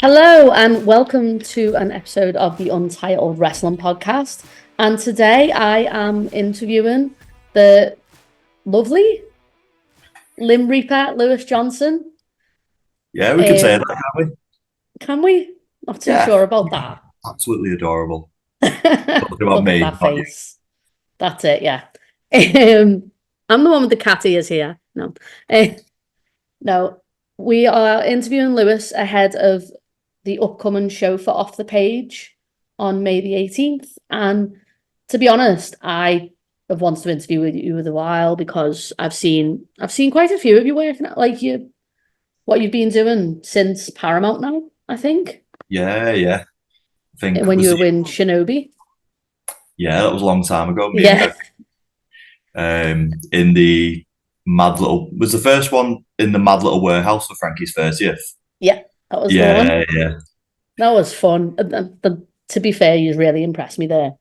Hello and welcome to an episode of the Untitled Wrestling Podcast. And today I am interviewing the lovely Limb Reaper Lewis Johnson. Yeah, we can say that, can't we? Can we? Not too Yeah, sure about that. absolutely adorable. Talking about Look at me, that not you. face. That's it, yeah. I'm the one with the cat ears here. No. No, we are interviewing Lewis ahead of the upcoming show for Off the Page on May the 18th. And to be honest, I have wanted to interview with you with a while because I've seen quite a few of you working at what you've been doing since Paramount now, I think. Yeah. I think When was you were in Shinobi. that was a long time ago. Me and Yeah. Bev, in the Mad Little was the first one in the Mad Little Warehouse for Frankie's 30th. Yeah, that was the one. Yeah. That was fun. To be fair, you really impressed me there.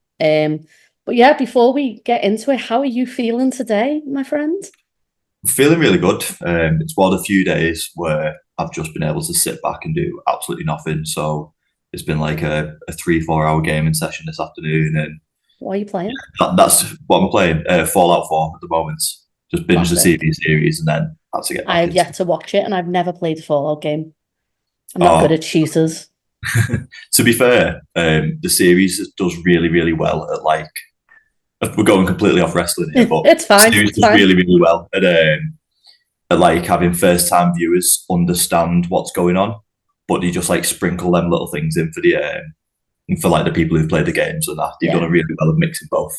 But yeah, before we get into it, how are you feeling today, my friend? Feeling really good. It's one of the few days where I've just been able to sit back and do absolutely nothing. So it's been like a 3-4 hour gaming session this afternoon, and What are you playing? that's what I'm playing. Fallout 4 at the moment. Just binge the Classic. TV series and then had to get back I've into yet to watch it, and I've never played a Fallout game. I'm not good Oh, at shooters. to be fair, the series does really, really well at we're going completely off wrestling here, but It's the fine. series It's does fine. really, really well at like having first time viewers understand what's going on, but you just like sprinkle them little things in for like the people who've played the games and that. You've done a Yeah. really well of mixing both.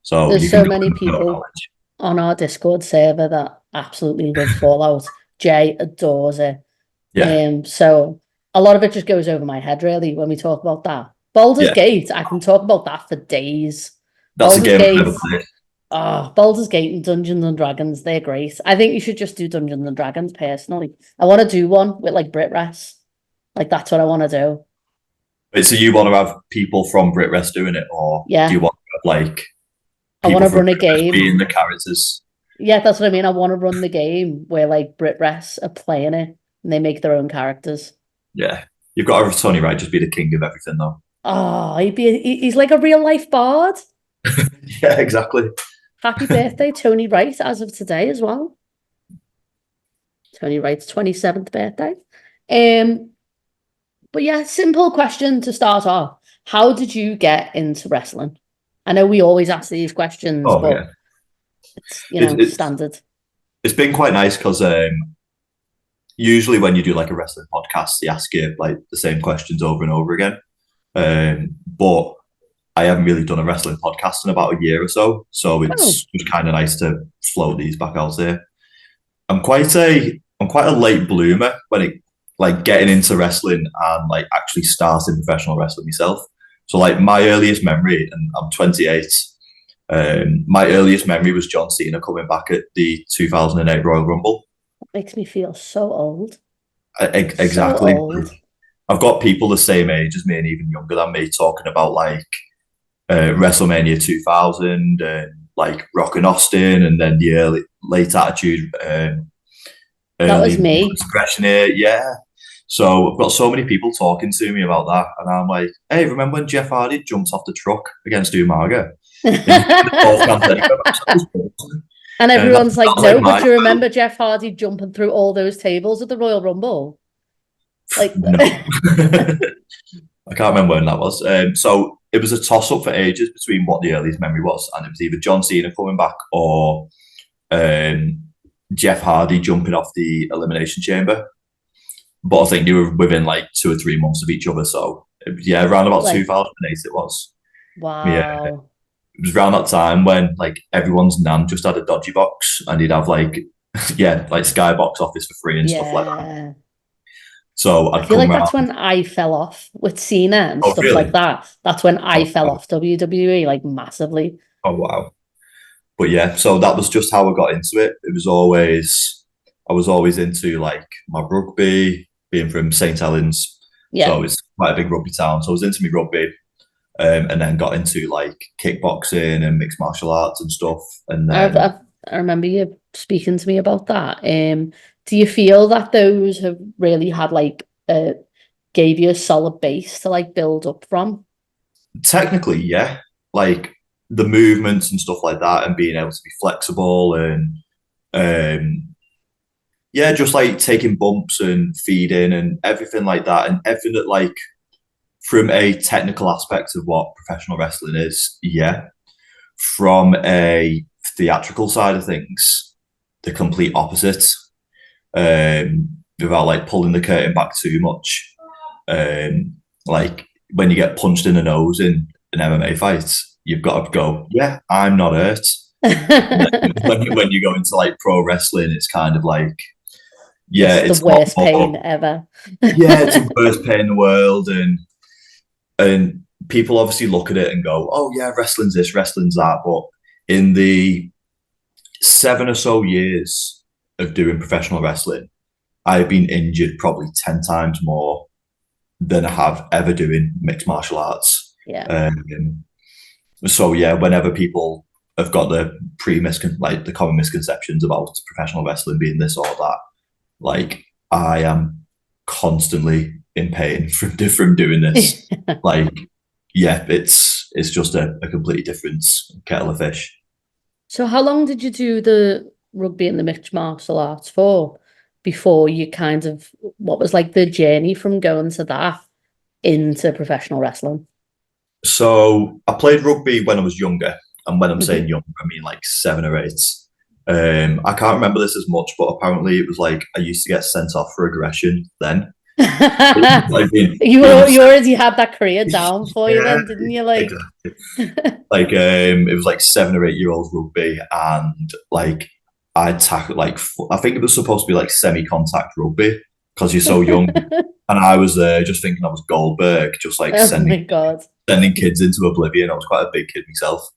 So There's you can so go many in with no people knowledge. on our Discord server that absolutely love Fallout. Jay adores it. Yeah, So a lot of it just goes over my head really when we talk about that. Baldur's yeah. Gate, I can talk about that for days. That's a Baldur's game I've Gate, never played. Baldur's Gate and Dungeons and Dragons, they're great. I think you should just do Dungeons and Dragons personally. I want to do one with like Brit Rest. Like that's what I want to do. Wait, so you want to have people from Brit Rest doing it, or do you Yeah. want to have like I want people to from run a Brit Rest game. being the characters? Yeah, that's what I mean. I want to run the game where like Brit Rest are playing it and they make their own characters. Yeah, you've got to have Tony right, just be the king of everything, though. Oh, he's like a real life bard. Yeah, exactly. Happy birthday, Tony Wright, as of today as well. Tony Wright's 27th birthday. Um, but yeah, simple question to start off. How did you get into wrestling? I know we always ask these questions, Oh but yeah, it's, it's standard. it's been quite nice because usually when you do like a wrestling podcast, they ask you like the same questions over and over again. But I haven't really done a wrestling podcast in about a year or so, so Oh, it's just kind of nice to float these back out there. I'm quite a late bloomer when it like getting into wrestling and like actually starting professional wrestling myself. So like my earliest memory, and I'm 28. My earliest memory was John Cena coming back at the 2008 Royal Rumble. makes me feel so old. So Exactly. old. I've got people the same age as me and even younger than me talking about like WrestleMania 2000 and like Rock and Austin, and then the late Attitude, That was early me. Progression here. Yeah. So I've got so many people talking to me about that, and I'm like, hey, remember when Jeff Hardy jumped off the truck against Umaga? And And everyone's like, that's like no, but my you remember Jeff Hardy jumping through all those tables at the Royal Rumble? Like, no. I can't remember when that was. So it was a toss up for ages between what the earliest memory was, and it was either John Cena coming back or um, Jeff Hardy jumping off the Elimination Chamber. But I think they were within like 2 or 3 months of each other. So yeah, around about like, 2008 it was. Yeah, wow. it was around that time when like everyone's nan just had a dodgy box, and he'd have like yeah, like Skybox Office for free and stuff like that. Yeah. So I I'd feel come like that's round. when I fell off with Cena and Oh stuff like really? that. That's when I Oh fell wow. off WWE like massively. Oh wow. But yeah, so that was just how I got into it. It was always I was always into like my rugby, being from St Helens, Yeah. so it's quite a big rugby town. So I was into my rugby, and then got into like kickboxing and mixed martial arts and stuff. And I've, then I've, I remember you speaking to me about that. Do you feel that those have really had like gave you a solid base to like build up from. Technically, yeah. Like the movements and stuff like that, and being able to be flexible and yeah, just like taking bumps and feeding and everything like that, and everything that like from a technical aspect of what professional wrestling is, yeah. From a theatrical side of things, the complete opposite. Without like pulling the curtain back too much. Like when you get punched in the nose in an MMA fight, you've got to go, yeah, I'm not hurt. When you go into like pro wrestling, it's kind of like, yeah, It's the it's a lot worst more, pain ever. yeah, it's the worst pain in the world, and people obviously look at it and go, oh yeah, wrestling's this, wrestling's that, but in the 7 or so years of doing professional wrestling, I've been injured probably 10 times more than I have ever doing mixed martial arts. Yeah. So yeah, whenever people have got the like the common misconceptions about professional wrestling being this or that, like I am constantly in pain from doing this. Like, yeah, it's just a completely different kettle of fish. So how long did you do the rugby and the mixed martial arts for before you kind of, what was like the journey from going to that into professional wrestling? So I played rugby when I was younger, and when I'm saying Mhm. young, I mean like 7 or 8. I can't remember this as much, but apparently it was like I used to get sent off for aggression then. Like You already had that career down for you yeah, then, didn't you? Like, exactly. Like it was like 7 or 8 year old rugby, and like I tackled like I think it was supposed to be like semi-contact rugby because you're so young, and I was there just thinking I was Goldberg, just like oh my God. sending kids into oblivion. I was quite a big kid myself.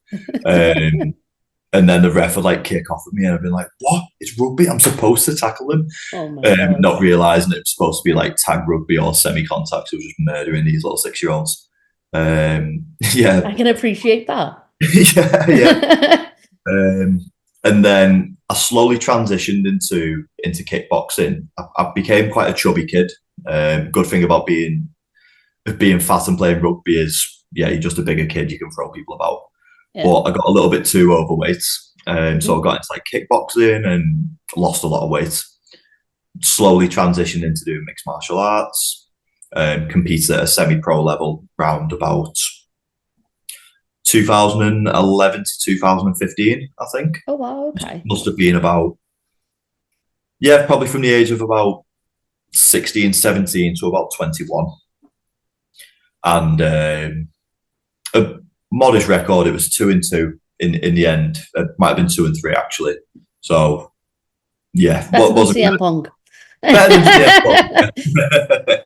Um, and then the ref would like kick off at me, and I'd be like, "What? It's rugby. I'm supposed to tackle them." Oh my God. Not realizing it was supposed to be like tag rugby or semi-contact. It was just murdering these little 6-year-olds. Yeah, I can appreciate that. yeah, yeah. Um, and then I slowly transitioned into kickboxing. I became quite a chubby kid. Good thing about being fat and playing rugby is, yeah, you're just a bigger kid. You can throw people about. Yeah. But I got a little bit too overweight. So I Mhm. got into like kickboxing and lost a lot of weight. Slowly transitioned into doing mixed martial arts. Competed at a semi-pro level round about 2011 to 2015, I think. Oh wow, okay. Must have been about, yeah, probably from the age of about 16, 17 to about 21. And a modest record. It was 2-2 in the end. It might have been 2-3 actually. So yeah, Better than wasn't CM Punk. better than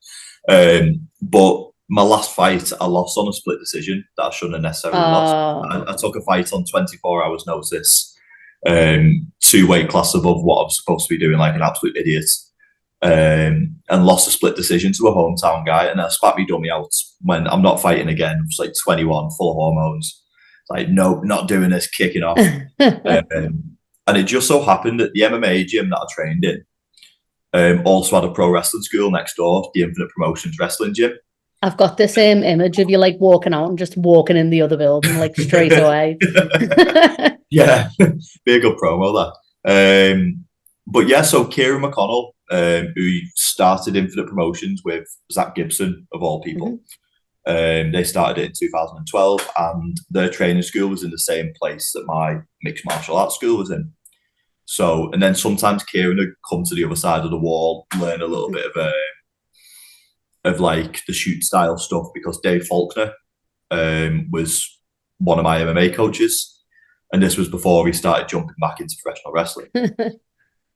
CM. But my last fight, I lost on a split decision that I shouldn't have necessarily lost. I took a fight on 24 hours notice, 2 weight class above what I was supposed to be doing, like an absolute idiot. And lost a split decision to a hometown guy, and I spat me dummy out when I'm not fighting again. I was like 21, full of hormones. Like, nope, not doing this, kicking off. And it just so happened that the MMA gym that I trained in also had a pro wrestling school next door, the Infinite Promotions Wrestling Gym. I've got this image of you like walking out and just walking in the other building like straight away. Yeah, be a good promo that. But yeah, so Kieran McConnell, who started Infinite Promotions with Zach Gibson, of all people, they started it in 2012, and their training school was in the same place that my mixed martial arts school was in. So, and then sometimes Kieran would come to the other side of the wall, learn a little bit of like the shoot style stuff, because Dave Faulkner was one of my MMA coaches, and this was before he started jumping back into professional wrestling.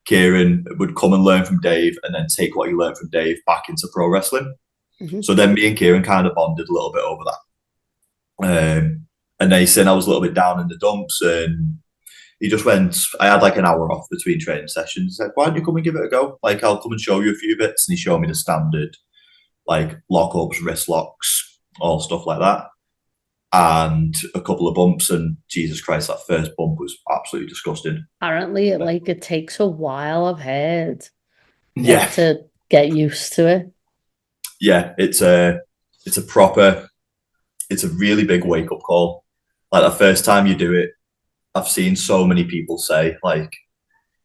Kieran would come and learn from Dave, and then take what he learned from Dave back into pro wrestling. So then me and Kieran kind of bonded a little bit over that. And then he said I was a little bit down in the dumps, and he just went, I had like an hour off between training sessions. He said, why don't you come and give it a go? Like, I'll come and show you a few bits. And he showed me the standard, like lock-ups, wrist locks, all stuff like that. And a couple of bumps, and Jesus Christ, that first bump was absolutely disgusting. Apparently, it takes a while, I've heard, Yeah, to get used to it. yeah, it's a proper, it's a really big wake up call. Like the first time you do it, I've seen so many people say like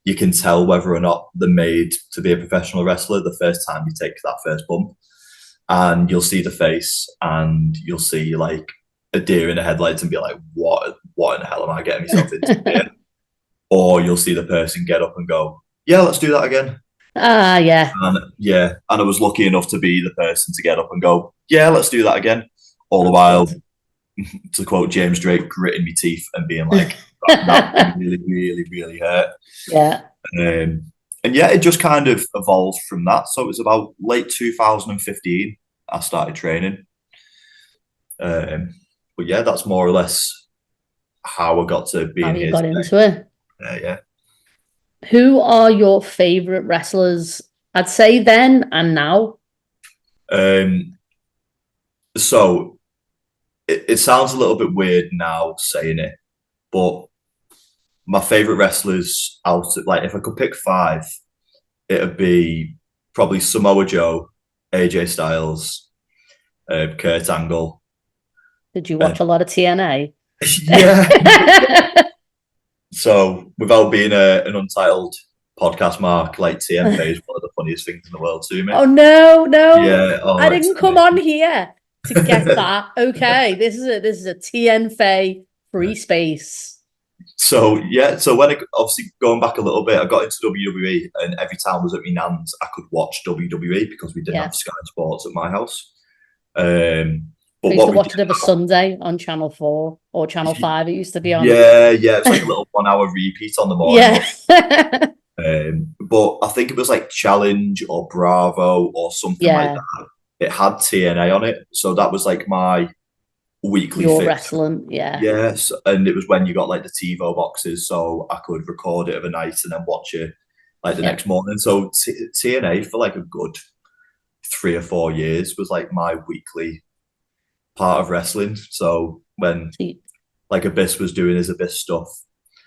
you can tell whether or not they're made to be a professional wrestler the first time you take that first bump, and you'll see the face, and you'll see like a deer in the headlights, and be like, what in the hell am I getting myself into here? Or you'll see the person get up and go, yeah, let's do that again. Ah, yeah. And I was lucky enough to be the person to get up and go, yeah, let's do that again. All the That's while, good. to quote James Drake, gritting my teeth and being like, that really, really, really hurt. Yeah. And yeah, it just kind of evolved from that. So it was about late 2015 I started training. But yeah, that's more or less how I got to How being you here got today. into it. Yeah. Who are your favorite wrestlers? I'd say then and now. So it sounds a little bit weird now saying it, but my favorite wrestlers out, like if I could pick five, it'd be probably Samoa Joe, AJ Styles, Kurt Angle. Did you And watch a lot of TNA? yeah. So without being an untitled podcast mark, like TM Faye is one of the funniest things in the world to me. Oh no, no. Yeah. Oh, I it's didn't come on here to get that. Okay. This is a TN Faye free space. So yeah, so when obviously going back a little bit, I got into WWE, and every time I was at my nan's, I could watch WWE because we didn't Yeah. have Sky Sports at my house. But I used what to we watch did, it every Sunday on Channel 4 or Channel 5 it used to be on. yeah, it was like a little 1 hour repeat on the morning. Yeah. But I think it was like Challenge or Bravo or something like Yeah. that. It had TNA on it, so that was like my weekly Your fix. wrestling. Yeah. Yes, and it was when you got like the TiVo boxes, so I could record it of a night and then watch it like the Yeah. next morning. So TNA for like a good 3 or 4 years was like my weekly part of wrestling. So when See, like Abyss was doing his Abyss stuff,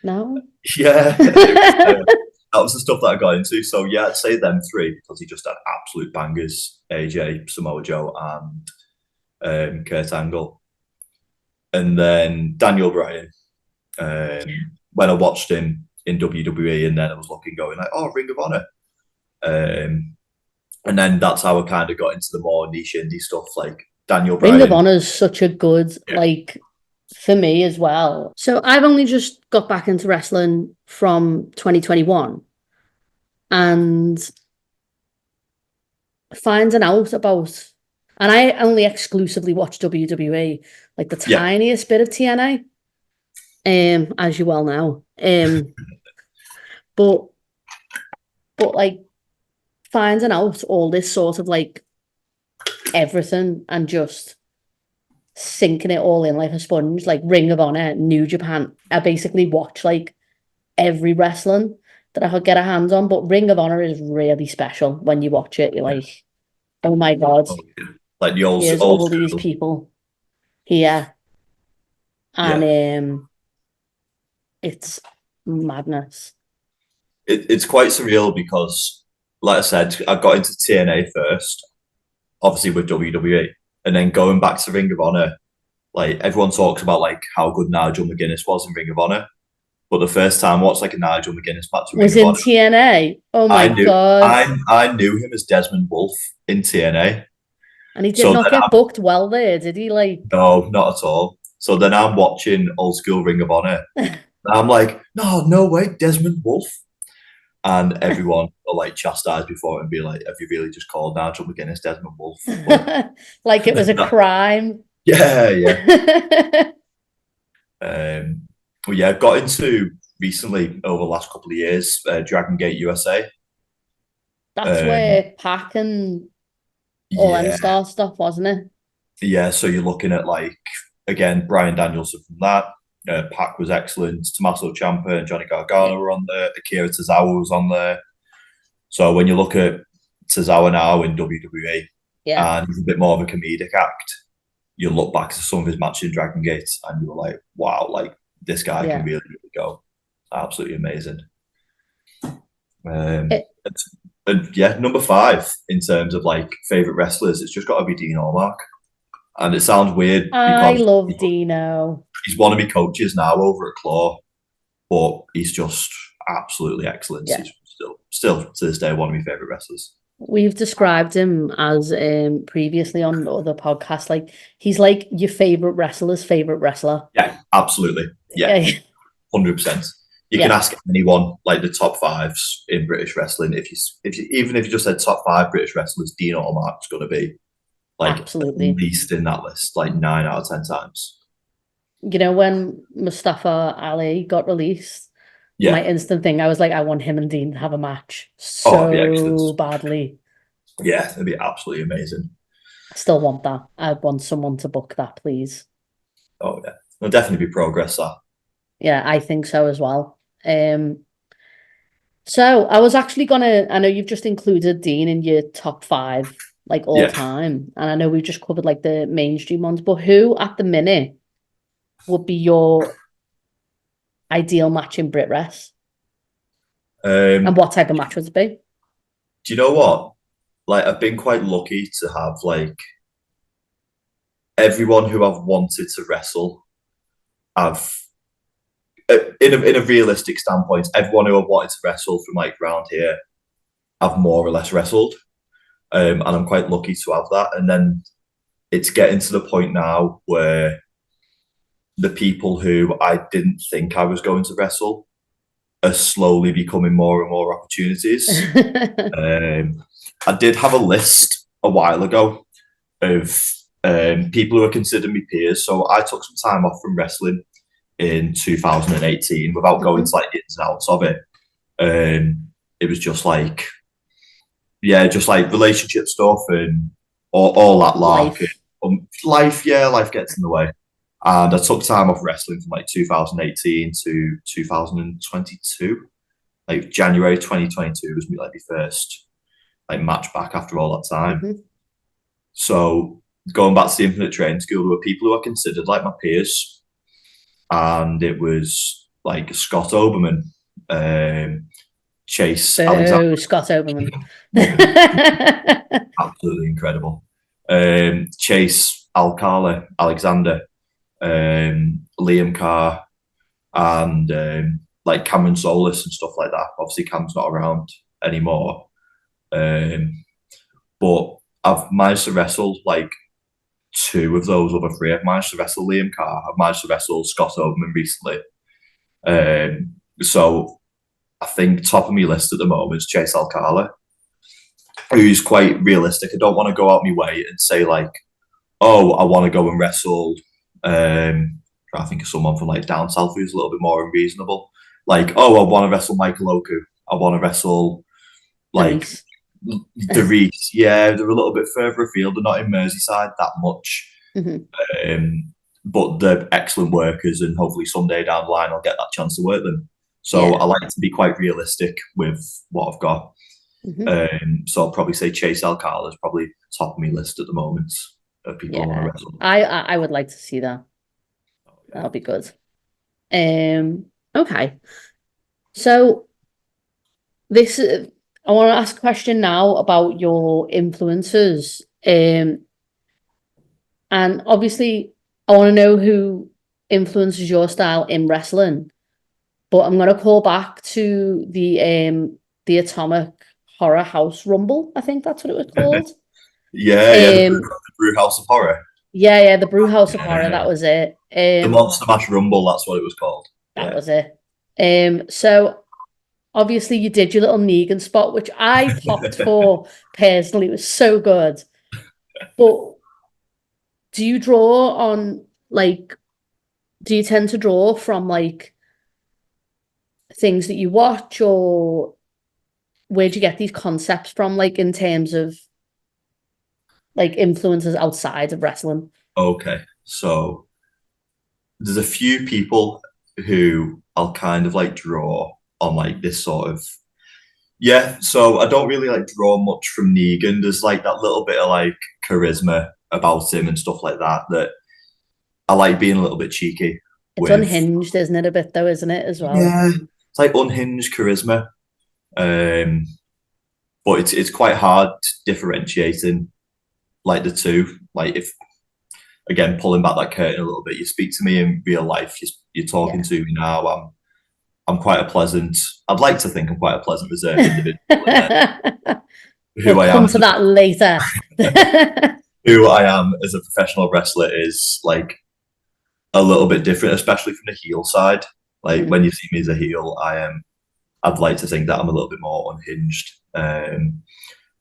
no. yeah, that was the stuff that I got into. So yeah, I'd say them three because he just had absolute bangers: AJ, Samoa Joe, and Kurt Angle. And then Daniel Bryan, when I watched him in WWE, and then I was looking, going like, oh, Ring of Honor. And then that's how I kind of got into the more niche indie stuff, like Daniel Bryan. Ring of Honor is such a good, like, for me as well. So I've only just got back into wrestling from 2021, and finding out about, and I only exclusively watch WWE, like the Yeah. tiniest bit of TNA, as you well know. But like finding out all this sort of like everything and just sinking it all in like a sponge, like Ring of Honor, New Japan. I basically watch like every wrestling that I could get a hands on, but Ring of Honor is really special when you watch it. You're like, oh my God, Oh, yeah. Like the old here's all these people here. And it's madness. It's quite surreal because, like I said, I got into TNA first, obviously with WWE, and then going back to Ring of Honor. Like everyone talks about like how good Nigel McGuinness was in Ring of Honor, but the first time I watched like a Nigel McGuinness match in Ring Was of in Honor, TNA. Oh my God. I knew him as Desmond Wolfe in TNA. And he did not get booked well there, did he? Like, no, not at all. So then I'm watching old school Ring of Honor. And I'm like, no way, Desmond Wolfe. And everyone will like chastise before it and be like, have you really just called Nigel McGuinness Desmond Wolfe? like it was a crime. Yeah. Well, yeah, got into recently over the last couple of years, Dragon Gate USA. That's where Pac and all them stuff, wasn't it? Yeah, so you're looking at like, again, Brian Danielson from that. Pac was excellent. Tommaso Ciampa and Johnny Gargano were on there. Akira Tozawa was on there. So when you look at Tozawa now in WWE, and he's a bit more of a comedic act, you look back to some of his matches in Dragon Gate and you were like, wow, like this guy can really, really go. Absolutely amazing. And yeah, number 5 in terms of like favorite wrestlers, it's just got to be Dean Allmark. And it sounds weird I because love Dino. he's one of my coaches now over at Claw, but he's just absolutely excellent. Yeah. He's still to this day one of my favorite wrestlers. We've described him as previously on other podcasts, like he's like your favorite wrestler's favorite wrestler. Yeah, absolutely. Yeah, 100%. You can ask anyone like the top 5s in British wrestling. If you even if you just said top 5 British wrestlers, Dean Allmark's going to be like Absolutely. at least in that list, like 9 out of 10 times. You know, when Mustafa Ali got released, my instant thing, I was like, I want him and Dean to have a match so badly. Yeah, it'd be absolutely amazing. I still want that. I want someone to book that, please. Oh yeah, there'll definitely be progress there. Yeah, I think so as well. So I was actually I know you've just included Dean in your top 5, like all time, and I know we've just covered like the mainstream ones, but who at the minute would be your ideal match in Brit Rest? And what type of match would it be? Do you know what? Like, I've been quite lucky to have like everyone who I've wanted to wrestle. I've in a realistic standpoint, everyone who I've wanted to wrestle from like around here, I've more or less wrestled, and I'm quite lucky to have that. And then it's getting to the point now where the people who I didn't think I was going to wrestle are slowly becoming more and more opportunities. I did have a list a while ago of people who are considered me peers. So I took some time off from wrestling in 2018 without going to like ins and outs of it. It was just like, just like relationship stuff and all that lark. Life gets in the way. And I took time off wrestling from like 2018 to 2022. Like January 2022 was like my first like match back after all that time. So going back to the Infinite Training School, there were people who I considered like my peers, and it was like Scott Oberman, Chase Alexander. Scott Oberman. Absolutely incredible. Chase Alexander, Liam Carr, and like Cameron Solis and stuff like that. Obviously, Cam's not around anymore. But I've managed to wrestle like 2 of those other 3. I've managed to wrestle Liam Carr. I've managed to wrestle Scott Oberman recently. So I think top of my list at the moment is Chase Alcala, who's quite realistic. I don't want to go out my way and say like, oh, I want to go and wrestle. I think of someone from like down south who's a little bit more unreasonable. Like, oh, I want to wrestle Michael Oku. I want to wrestle like the Reese. Yeah, they're a little bit further afield. They're not in Merseyside that much. But they're excellent workers, and hopefully someday down the line I'll get that chance to work them. So I like to be quite realistic with what I've got. So I'll probably say Chase Alcala is probably top of my list at the moment of people I want to wrestle. I would like to see that. That'll be good. Okay. So this I want to ask a question now about your influences. And obviously I want to know who influences your style in wrestling. But I'm gonna call back to the Atomic Horror House Rumble. I think that's what it was called. The Brew House of Horror. Yeah, the Brew House of Horror. That was it. The Monster Mash Rumble. That's what it was called. That was it. So obviously you did your little Negan spot, which I popped for personally. It was so good. But do you draw on like? Do you tend to draw from like things that you watch, or where do you get these concepts from, like in terms of like influences outside of wrestling? Okay, so there's a few people who I'll kind of like draw on like this sort of so I don't really like draw much from Negan. There's like that little bit of like charisma about him and stuff like that I like being a little bit cheeky. It's unhinged, isn't it? A bit though, isn't it, as well? Yeah, it's like unhinged charisma. but it's quite hard differentiating like the two. Like if again pulling back that curtain a little bit, you speak to me in real life, you're talking Yeah. to me now. I'm quite a pleasant. I'd like to think I'm quite a pleasant, reserved individual, and then We'll who I am come as to a, that later. who I am as a professional wrestler is like a little bit different, especially from the heel side. Like Mm. when you see me as a heel, I am. I'd like to think that I'm a little bit more unhinged.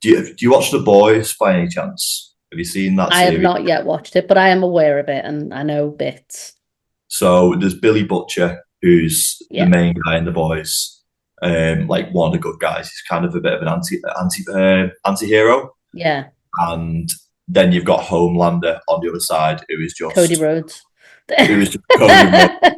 Do you watch The Boys by any chance? Have you seen that I have series? not yet watched it, but I am aware of it and I know bits. So there's Billy Butcher, who's the Yeah. main guy in The Boys, like one of the good guys. He's kind of a bit of an anti-hero, Yeah. and then you've got Homelander on the other side, Cody Rhodes. who is just Cody Rhodes,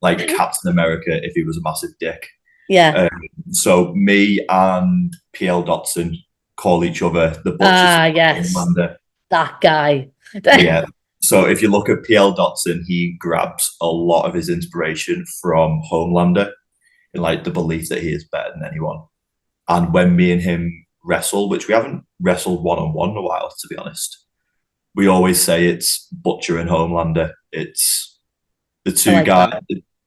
like Captain America if he was a massive dick. Yeah. So me and PL Dotson call each other the Butchers Ah, and yes. Homelander. That guy. Yeah. So if you look at PL Dotson, he grabs a lot of his inspiration from Homelander in like the belief that he is better than anyone. And when me and him wrestle, which we haven't wrestled one on one in a while, to be honest, we always say it's Butcher and Homelander. It's the I two like guys,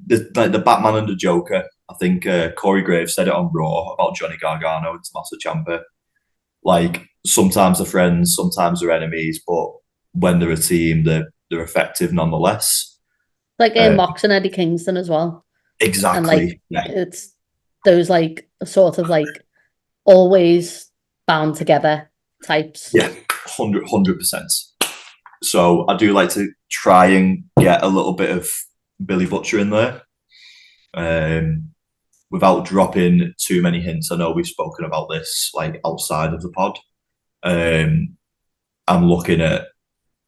that. like the Batman and the Joker. I think Corey Graves said it on Raw about Johnny Gargano and Tommaso Ciampa. Like sometimes they're friends, sometimes they're enemies, but when they're a team, they're effective nonetheless. Like Uh, Mox and Eddie Kingston as well. And like exactly. Yeah. it's those like sort of like always bound together types. Yeah. 100%. So I do like to try and get a little bit of Billy Butcher in there. Without dropping too many hints. I know we've spoken about this like outside of the pod. I'm looking at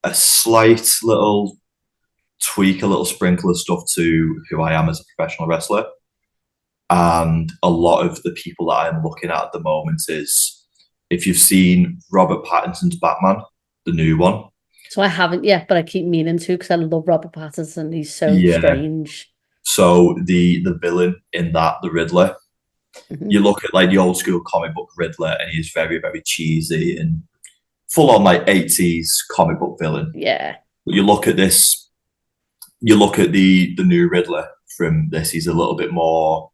a slight little tweak, a little sprinkle of stuff to who I am as a professional wrestler. And a lot of the people that I'm looking at the moment is if you've seen Robert Pattinson's Batman, the new one. So I haven't yet, but I keep meaning to because I love Robert Pattinson. He's so Yeah. strange. So the villain in that, the Riddler, Mhm. you look at like the old school comic book Riddler, and he's very, very cheesy and full on like 80s comic book villain. Yeah. But you look at this, you look at the new Riddler from this, he's a little bit more,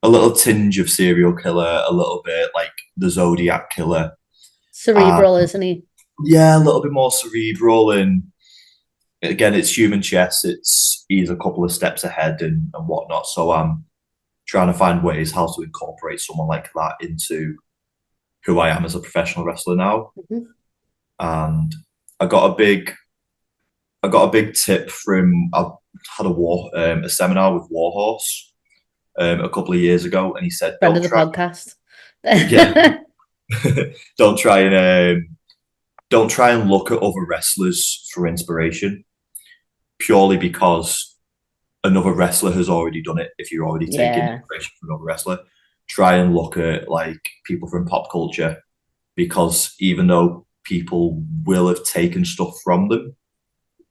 a little tinge of serial killer, a little bit like the Zodiac killer. Cerebral, isn't he? Yeah, a little bit more cerebral. And again, it's human chess. He's a couple of steps ahead and whatnot. So I'm trying to find ways how to incorporate someone like that into who I am as a professional wrestler now. Mhm. And I got a big tip from I had a seminar with Warhorse a couple of years ago, and he said, Friend of the podcast. yeah, don't try and look at other wrestlers for inspiration, purely because another wrestler has already done it. If you're already taking Yeah. inspiration from another wrestler, try and look at like people from pop culture, because even though people will have taken stuff from them,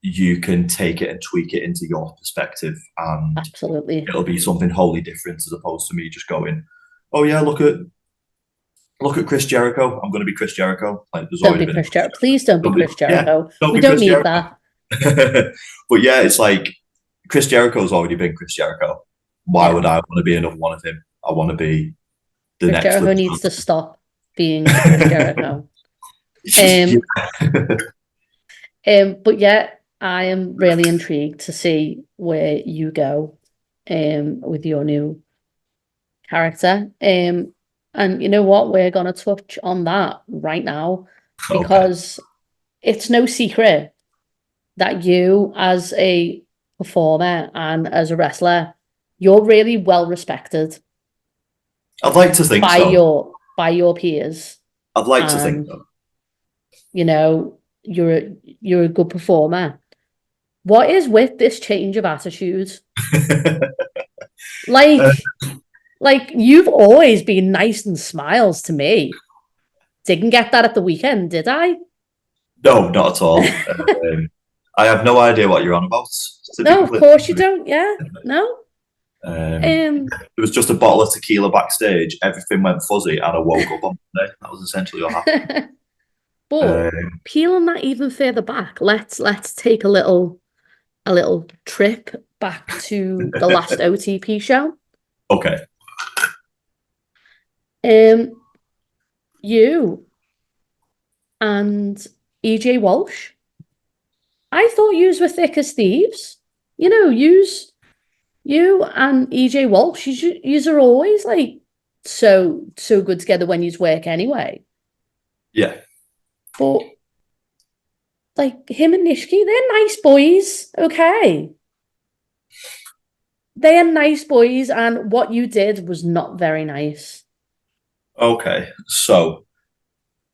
you can take it and tweak it into your perspective, and Absolutely. it'll be something wholly different as opposed to me just going, "Oh yeah, look at Chris Jericho. I'm going to be Chris Jericho." Like there's Don't already be been Chris Jericho. Please don't be Chris Jericho. don't We be don't Chris need Jericho. that. But yeah, it's like Chris Jericho's already been Chris Jericho. Why Yeah. would I want to be another one of him? I want to be the Chris next Jericho level. needs to stop being Chris Jericho. But yeah, I am really intrigued to see where you go with your new character. And you know what? We're gonna touch on that right now Okay. because it's no secret that you, as a performer and as a wrestler, you're really well respected I'd like to think by so. your peers. I'd like to think so. You know, you're a good performer. What is with this change of attitude? Like you've always been nice and smiles to me. Didn't get that at the weekend, did I? No, not at all. I have no idea what you're on about. No, of course you don't. Yeah, no. Um, There was just a bottle of tequila backstage. Everything went fuzzy, and I woke up on Monday. That was essentially what happened. but Um, peeling that even further back, let's take a little trip back to the last OTP show. okay. Um, you and EJ Walsh. I thought yous were thick as thieves. You know, you and EJ Walsh, yous are always like so good together when yous work anyway. Yeah. But like him and Nishki, they're nice boys, okay? They are nice boys, and what you did was not very nice. Okay. So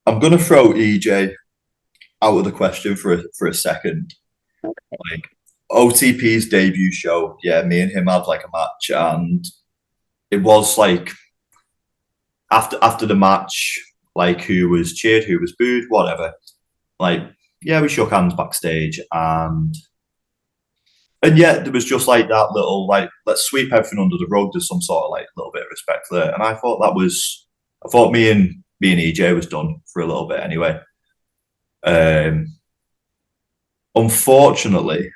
I'm gonna throw EJ out of the question for a second. Okay. Like OTP's debut show, yeah, me and him had like a match, and it was like after the match, like who was cheered, who was booed, whatever. Like, yeah, we shook hands backstage, and yeah, there was just like that little like let's sweep everything under the rug. There's some sort of like little bit of respect there, and I thought me and EJ was done for a little bit anyway. Um, Unfortunately,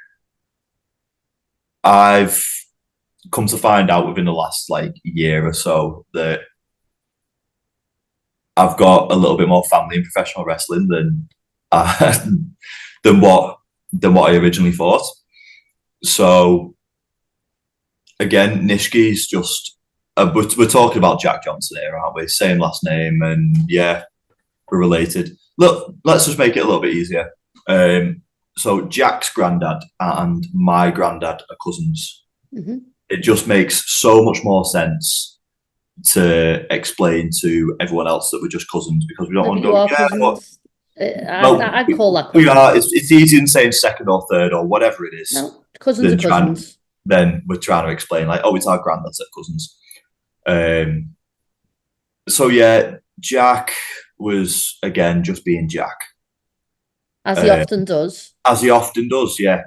I've come to find out within the last like year or so that I've got a little bit more family in professional wrestling uh, than what I originally thought. So again, Nishki's just we're talking about Jack Johnson here, aren't we? Same last name, and yeah, we're related. Look, let's just make it a little bit easier. So Jack's granddad and my granddad are cousins. Mm-hmm. It just makes so much more sense to explain to everyone else that we're just cousins because we don't want to You go, are yeah, but cousins. well, I'd call that we are. cousins. It's easier than saying second or third or whatever it is No, cousins are than trying. cousins. Then we're trying to explain like, oh, it's our granddads that cousins. So yeah, Jack was again just being Jack, As he uh, often does. as he often does. Yeah,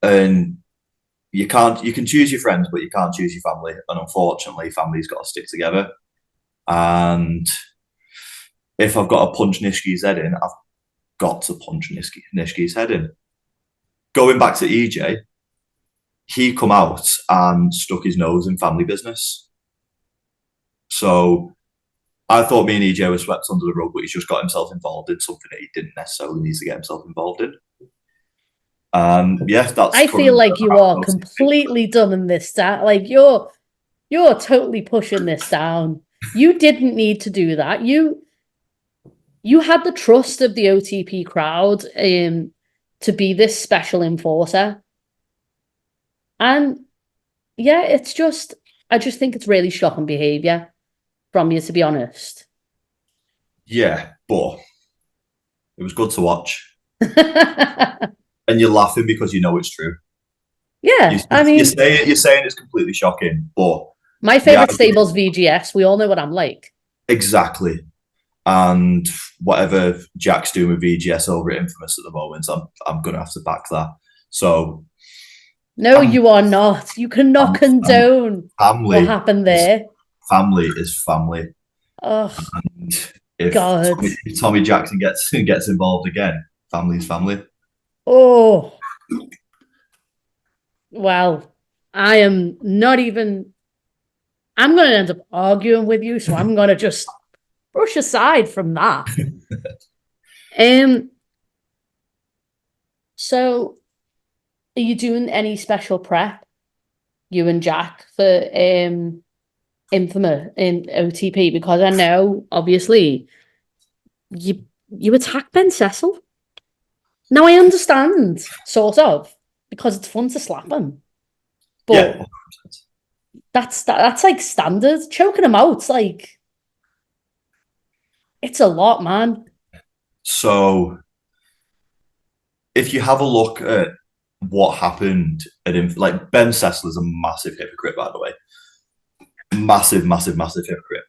and you can choose your friends, but you can't choose your family. And unfortunately, family's got to stick together. And if I've got to punch Nishki's head in, I've got to punch Nishki's head in. Going back to EJ, he come out and stuck his nose in family business. So I thought me and EJ were swept under the rug, but he's just got himself involved in something that he didn't necessarily need to get himself involved in. Yeah, that's. I feel like you are completely done in this stat. Like you're totally pushing this down. You didn't need to do that. You had the trust of the OTP crowd to be this special enforcer. And yeah, I just think it's really shocking behavior from you, to be honest. Yeah, but it was good to watch. Yeah, And you're laughing because you know it's true. I mean, You're saying it's completely shocking, but my the favorite stable's VGS. We all know what I'm like. exactly. And whatever Jack's doing with VGS over at Infamous at the moment, I'm gonna have to back that. So No, you are not. You cannot condone what happened there. Family is family. Oh, And if God. If Tommy Jackson gets involved again, family is family. Oh, well, I am not even. I'm going to end up arguing with you, so I'm going to just brush aside from that. So are you doing any special prep, you and Jack, for Infamous in OTP? Because I know, obviously, you attack Ben Cecil. Now I understand, sort of, because it's fun to slap him. But Yeah, that's like standard. Choking him out's like it's a lot, man. so if you have a look at what happened like Ben Cecil is a massive hypocrite, by the way. Massive, massive, massive hypocrite.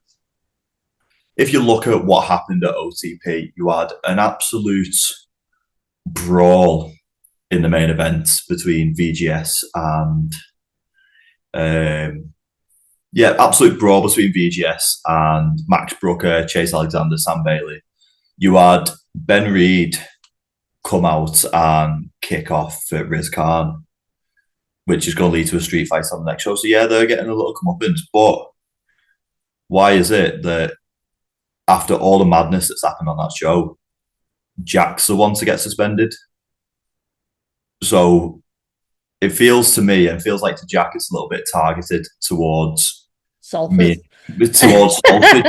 If you look at what happened at OTP, you had an absolute brawl in the main event between VGS and Yeah, absolute brawl between VGS and Max Brooker, Chase Alexander, Sam Bailey. You had Ben Reed come out and kick off for Riz Khan, which is going to lead to a street fight on the next show. So yeah, they're getting a little comeuppance. But why is it that after all the madness that's happened on that show, Jack's the one to get suspended? So it feels to me, and feels like to Jack, it's a little bit targeted towards Salford. me, towards Salford.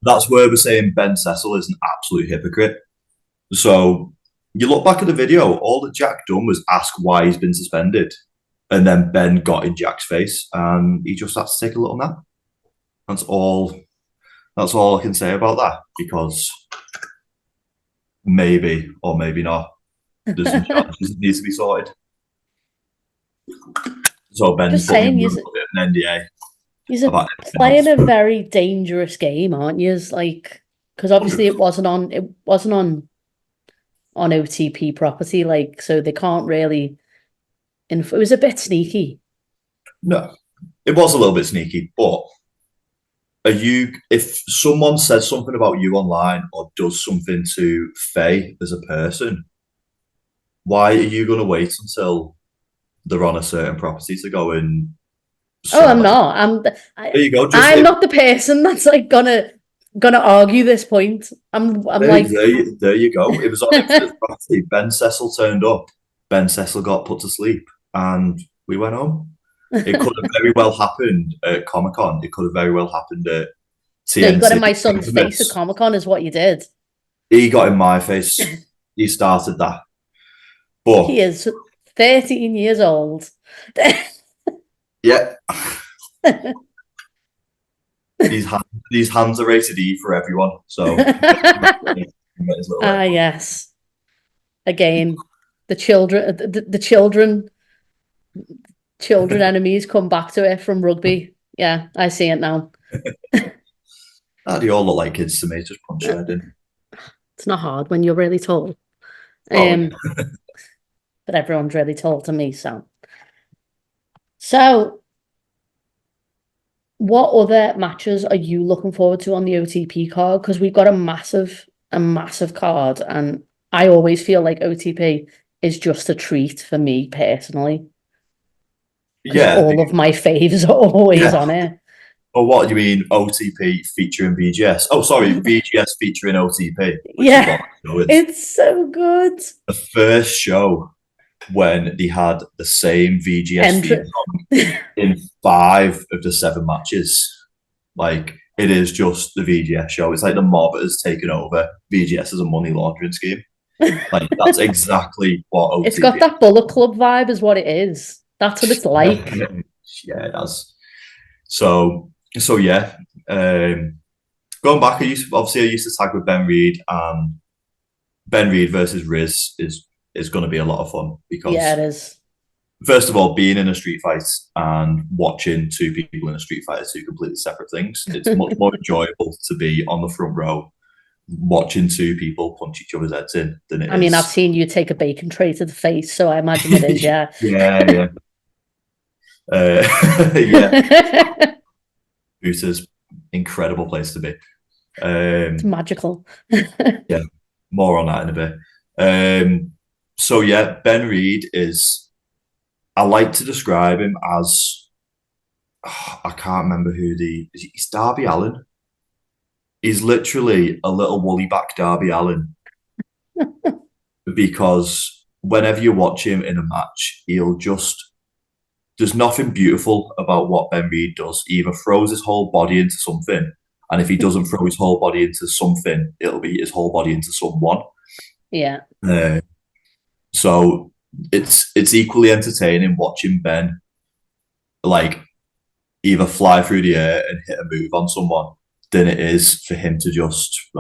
That's where we're saying Ben Cecil is an absolute hypocrite. So you look back at the video, all that Jack done was ask why he's been suspended. And then Ben got in Jack's face and he just had to take a little nap. That's all I can say about that, because maybe or maybe not, there's some challenges that needs to be sorted. So Ben's Just saying, putting an NDA. You're playing a very dangerous game, aren't you? Like, because obviously it wasn't on OTP property, like, so they can't really. It was a bit sneaky. No, it was a little bit sneaky, but if someone says something about you online or does something to Faye as a person, why are you going to wait until they're on a certain property to go and? Oh, I'm not. There you go. I'm not the person that's like gonna argue this point. I'm like, there you go. It was on his property. Ben Cecil turned up. Ben Cecil got put to sleep, and we went home. It could have very well happened at Comic-Con. It could have very well happened at TNT. No, you got in my son's face at Comic-Con is what you did. He got in my face. He started that. But he is 13 years old. Yeah. These hands are rated E for everyone. So yes. Again, the children enemies come back to it from rugby. Yeah, I see it now. They all look like kids to me, just punch their head in. It's not hard when you're really tall. But everyone's really tall to me, so what other matches are you looking forward to on the OTP card? Because we've got a massive card, and I always feel like OTP is just a treat for me personally. Yeah, all of my faves are always on it. Or what do you mean, OTP featuring VGS? Oh, sorry, VGS featuring OTP. Yeah, it's so good. The first show when they had the same VGS theme song in 5 of the 7 matches. Like, it is just the VGS show. It's like the mob has taken over VGS as a money laundering scheme. Like, that's exactly what OTP It's got that Bullet Club vibe is what it is. That's what it's like. Yeah, it does. So yeah. Going back, I used to tag with Ben Reed, and Ben Reed versus Riz is going to be a lot of fun, because it is. First of all, being in a street fight and watching 2 people in a street fight are 2 completely separate things. It's much more enjoyable to be on the front row watching 2 people punch each other's heads in than it is. I mean, I've seen you take a bacon tray to the face, so I imagine it is, yeah. Yeah. Yeah. Hooters, incredible place to be. It's magical. Yeah, more on that in a bit. So yeah, Ben Reed is, I like to describe him as, I can't remember he's Darby Allin. He's literally a little woolly back Darby Allin. Because whenever you watch him in a match, there's nothing beautiful about what Ben Reed does. He either throws his whole body into something, and if he doesn't throw his whole body into something, it'll be his whole body into someone. Yeah. So it's equally entertaining watching Ben, like, either fly through the air and hit a move on someone than it is for him to just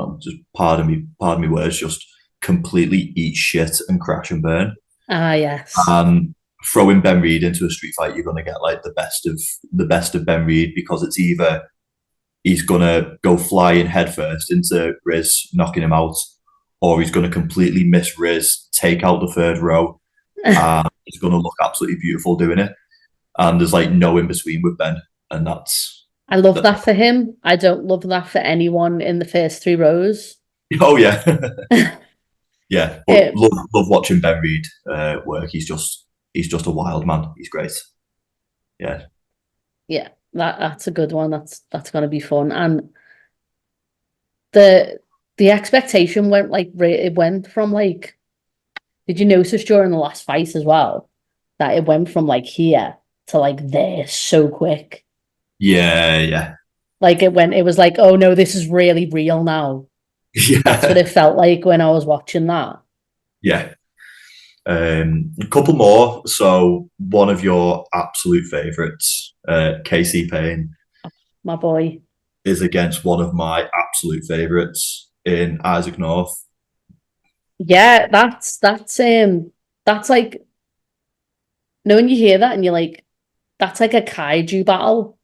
pardon me words, just completely eat shit and crash and burn. Yes. Throwing Ben Reed into a street fight, you're going to get like the best of Ben Reed, because it's either he's going to go flying headfirst into Riz, knocking him out, or he's going to completely miss Riz, take out the 3rd row, and he's going to look absolutely beautiful doing it. and there's like no in between with Ben, and I love that. that for him. I don't love that for anyone in the first three rows. Oh yeah, yeah. But It, love watching Ben Reed work. He's just a wild man. He's great. Yeah, yeah, that's a good one. That's gonna be fun. And the the expectation went like it went from like, did you notice during the last fight as well that it went from like here to like there so quick? yeah, yeah, Like it was like, oh no, this is really real now. That's what yeah, it felt like when I was watching that. yeah. A couple more. So one of your absolute favourites, Casey Payne, My boy. is against one of my absolute favourites in Isaac North. Yeah, that's like, when you hear that and you're like, that's like a kaiju battle,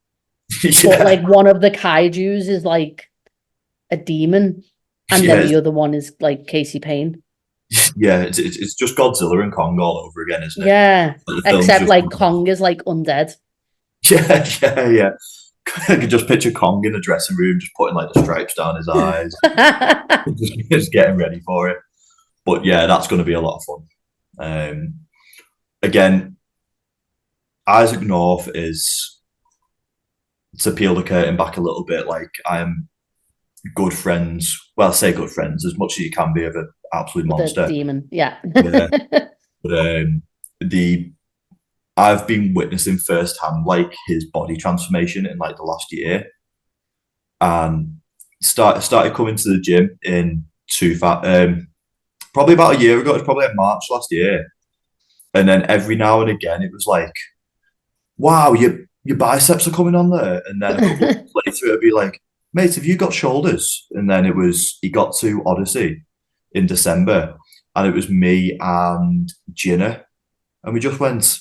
but Yeah, like one of the kaijus is like a demon, and then yeah, the other one is like Casey Payne. yeah. It's just Godzilla and Kong all over again, isn't it? Yeah, Like the film's except just like Kong is like undead. yeah, yeah, yeah. I could just picture Kong in the dressing room, just putting like the stripes down his eyes, just getting ready for it. But yeah, that's going to be a lot of fun. Again, Isaac North is, to peel the curtain back a little bit. Like I'm good friends. Well, I say good friends as much as you can be of an absolute With the monster. demon. Yeah. Yeah, but the I've been witnessing firsthand like his body transformation in like the last year, and started coming to the gym in probably about a year ago. It was probably in March last year, and then every now and again it was like, wow, your biceps are coming on there, and then a couple of months later it'd be like, mate, have you got shoulders? And then he got to Odyssey in December, and it was me and Ginner, and we just went,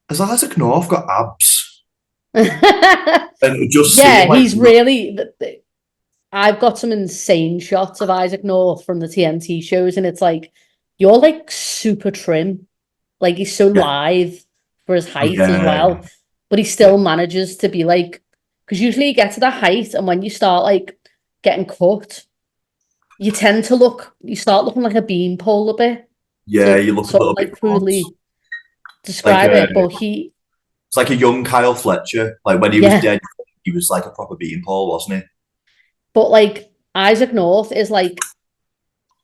has Isaac North got abs? And just Yeah, seeing like, he's really. I've got some insane shots of Isaac North from the TNT shows, and it's like you're like super trim. Like he's so yeah, lithe for his height as yeah, well, but he yeah, still manages to be like, because usually you get to the height, and when you start like getting cut, you start looking like a beanpole a bit, yeah, to you look a sort of little bit like gaunt. crudely Like describe it. But he, it's like a young Kyle Fletcher. Like when he was yeah, dead, he was like a proper beating Paul, wasn't but like Isaac North is like,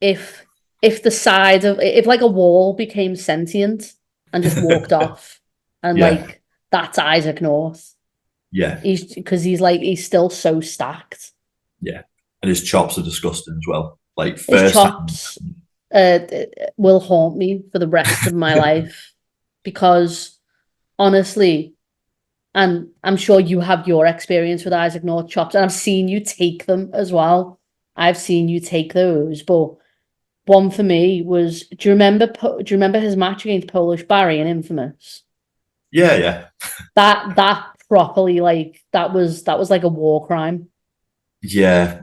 if the side of, if like a wall became sentient and he? just walked off, and Yeah, like that's Isaac North. yeah, He's because he's like, he's still so stacked. yeah. And his chops are disgusting as well. Like His first hand. chops uh will haunt me for the rest of my life, because honestly, and I'm sure you have your experience with Isaac North chops, and I've seen you take them as well. I've seen you take those, but one for me was, do you remember his match against Polish Barry in Infamous? Yeah, yeah, That properly, like that was like a war crime. yeah.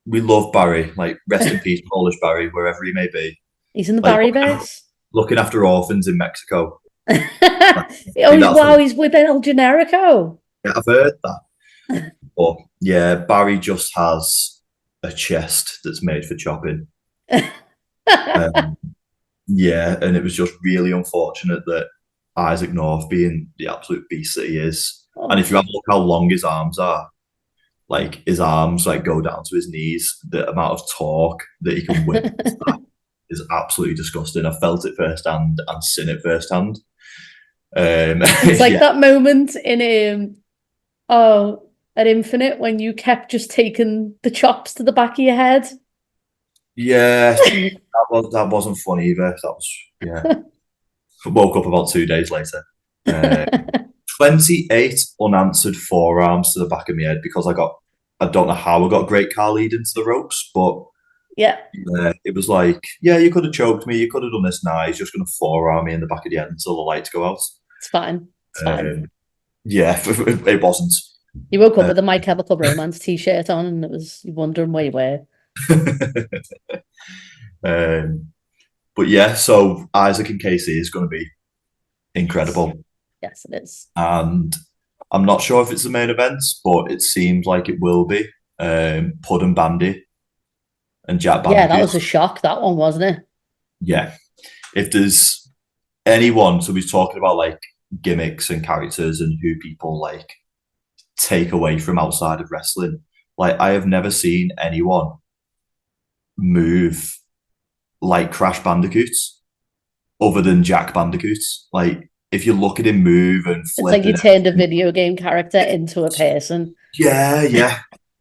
We love Barry. Like rest in peace, Polish Barry, wherever he may be. He's in the Like Barry verse. looking after orphans in Mexico. Like, I think Oh that's wow, what he's with El Generico. I've heard that. But yeah, Barry just has a chest that's made for chopping. Um, yeah, and it was just really unfortunate that Isaac North, being the absolute beast that he is, and if you Oh, have a look how long his arms are, like his arms like go down to his knees, the amount of torque that he can whip is absolutely disgusting. I felt it firsthand and seen it firsthand. it's like Yeah, that moment in oh, at Infinite, when you kept just taking the chops to the back of your head. yeah, that wasn't fun either. That was yeah. Woke up about 2 days later. Uh, 28 unanswered forearms to the back of my head because I don't know how I got a great car lead into the ropes, but Yeah, it was like, yeah, you could have choked me, you could have done this now. He's just going to forearm me in the back of the head until the lights go out. it's fine. It's fine. Um, yeah, it wasn't. You woke up Uh, with a My Chemical Romance t-shirt on, and it was, you wondering where you were. um, but yeah, so Isaac and Casey is going to be incredible. Yes, it is. And I'm not sure if it's the main event, but it seems like it will be. Pud and Bandy and Jack Yeah, that Bandicoot. was a shock, that one, wasn't it? Yeah. If there's anyone, so he's talking about like gimmicks and characters and who people like take away from outside of wrestling. Like I have never seen anyone move like Crash Bandicoots other than Jack Bandicoots. Like if you look at him move and It's flip like he and turned a everything, video game character into a person. yeah.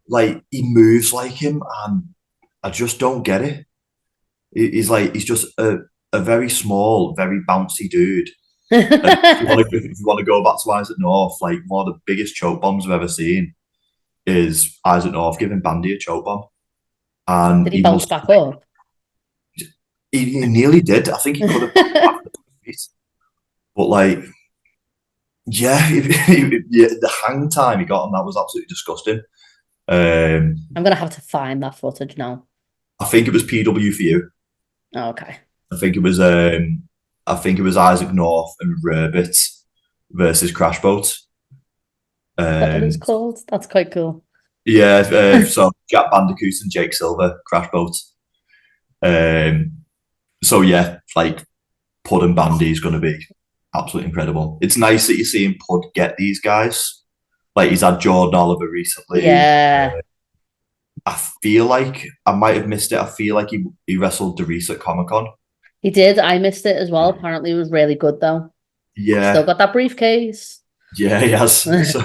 Like he moves like him and I just don't get it. He's just a very small, very bouncy dude. And if you want to go back to Isaac North, like one of the biggest choke bombs I've ever seen is Isaac North giving Bandy a choke bomb, and Did he bounce back up? he nearly did. I think he could have bounced back, but like yeah, yeah, the hang time he got on that was absolutely disgusting. I'm gonna have to find that footage now. I think it was PW for you. Oh, okay. I think it was Isaac North and Rabbit versus Crash Boat. What it's Um, called? That's quite cool. yeah, so Jack Bandicoot and Jake Silver, Crash Boat. So yeah, like Pud and Bandy is going to be absolutely incredible. It's nice that you're seeing Pud get these guys. Like he's had Jordan Oliver recently. Yeah, I feel like I might have missed it. I feel like he wrestled Derice at Comic Con. he did. I missed it as well. Apparently, it was really good though. Still Yeah, got that briefcase. yeah, he has. So,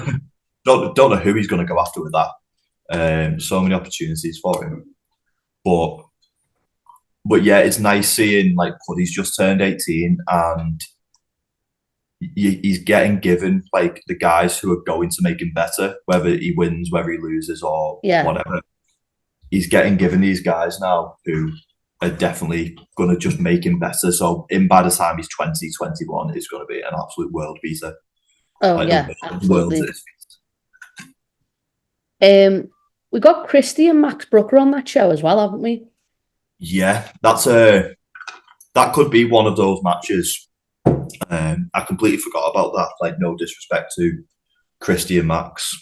don't know who he's going to go after with that. So many opportunities for him, but yeah, it's nice seeing like Puddy's just turned 18 and he's getting given like the guys who are going to make him better, whether he wins, whether he loses, or Yeah. whatever. He's getting given these guys now who are definitely going to just make him better. So, in by the time he's 20, 21, he's going to be an absolute world beater. Oh Like yeah, the world's absolutely. We got Christy and Max Brooker on that show as well, haven't we? Yeah, that could be one of those matches. I completely forgot about that. Like, no disrespect to Christy and Max,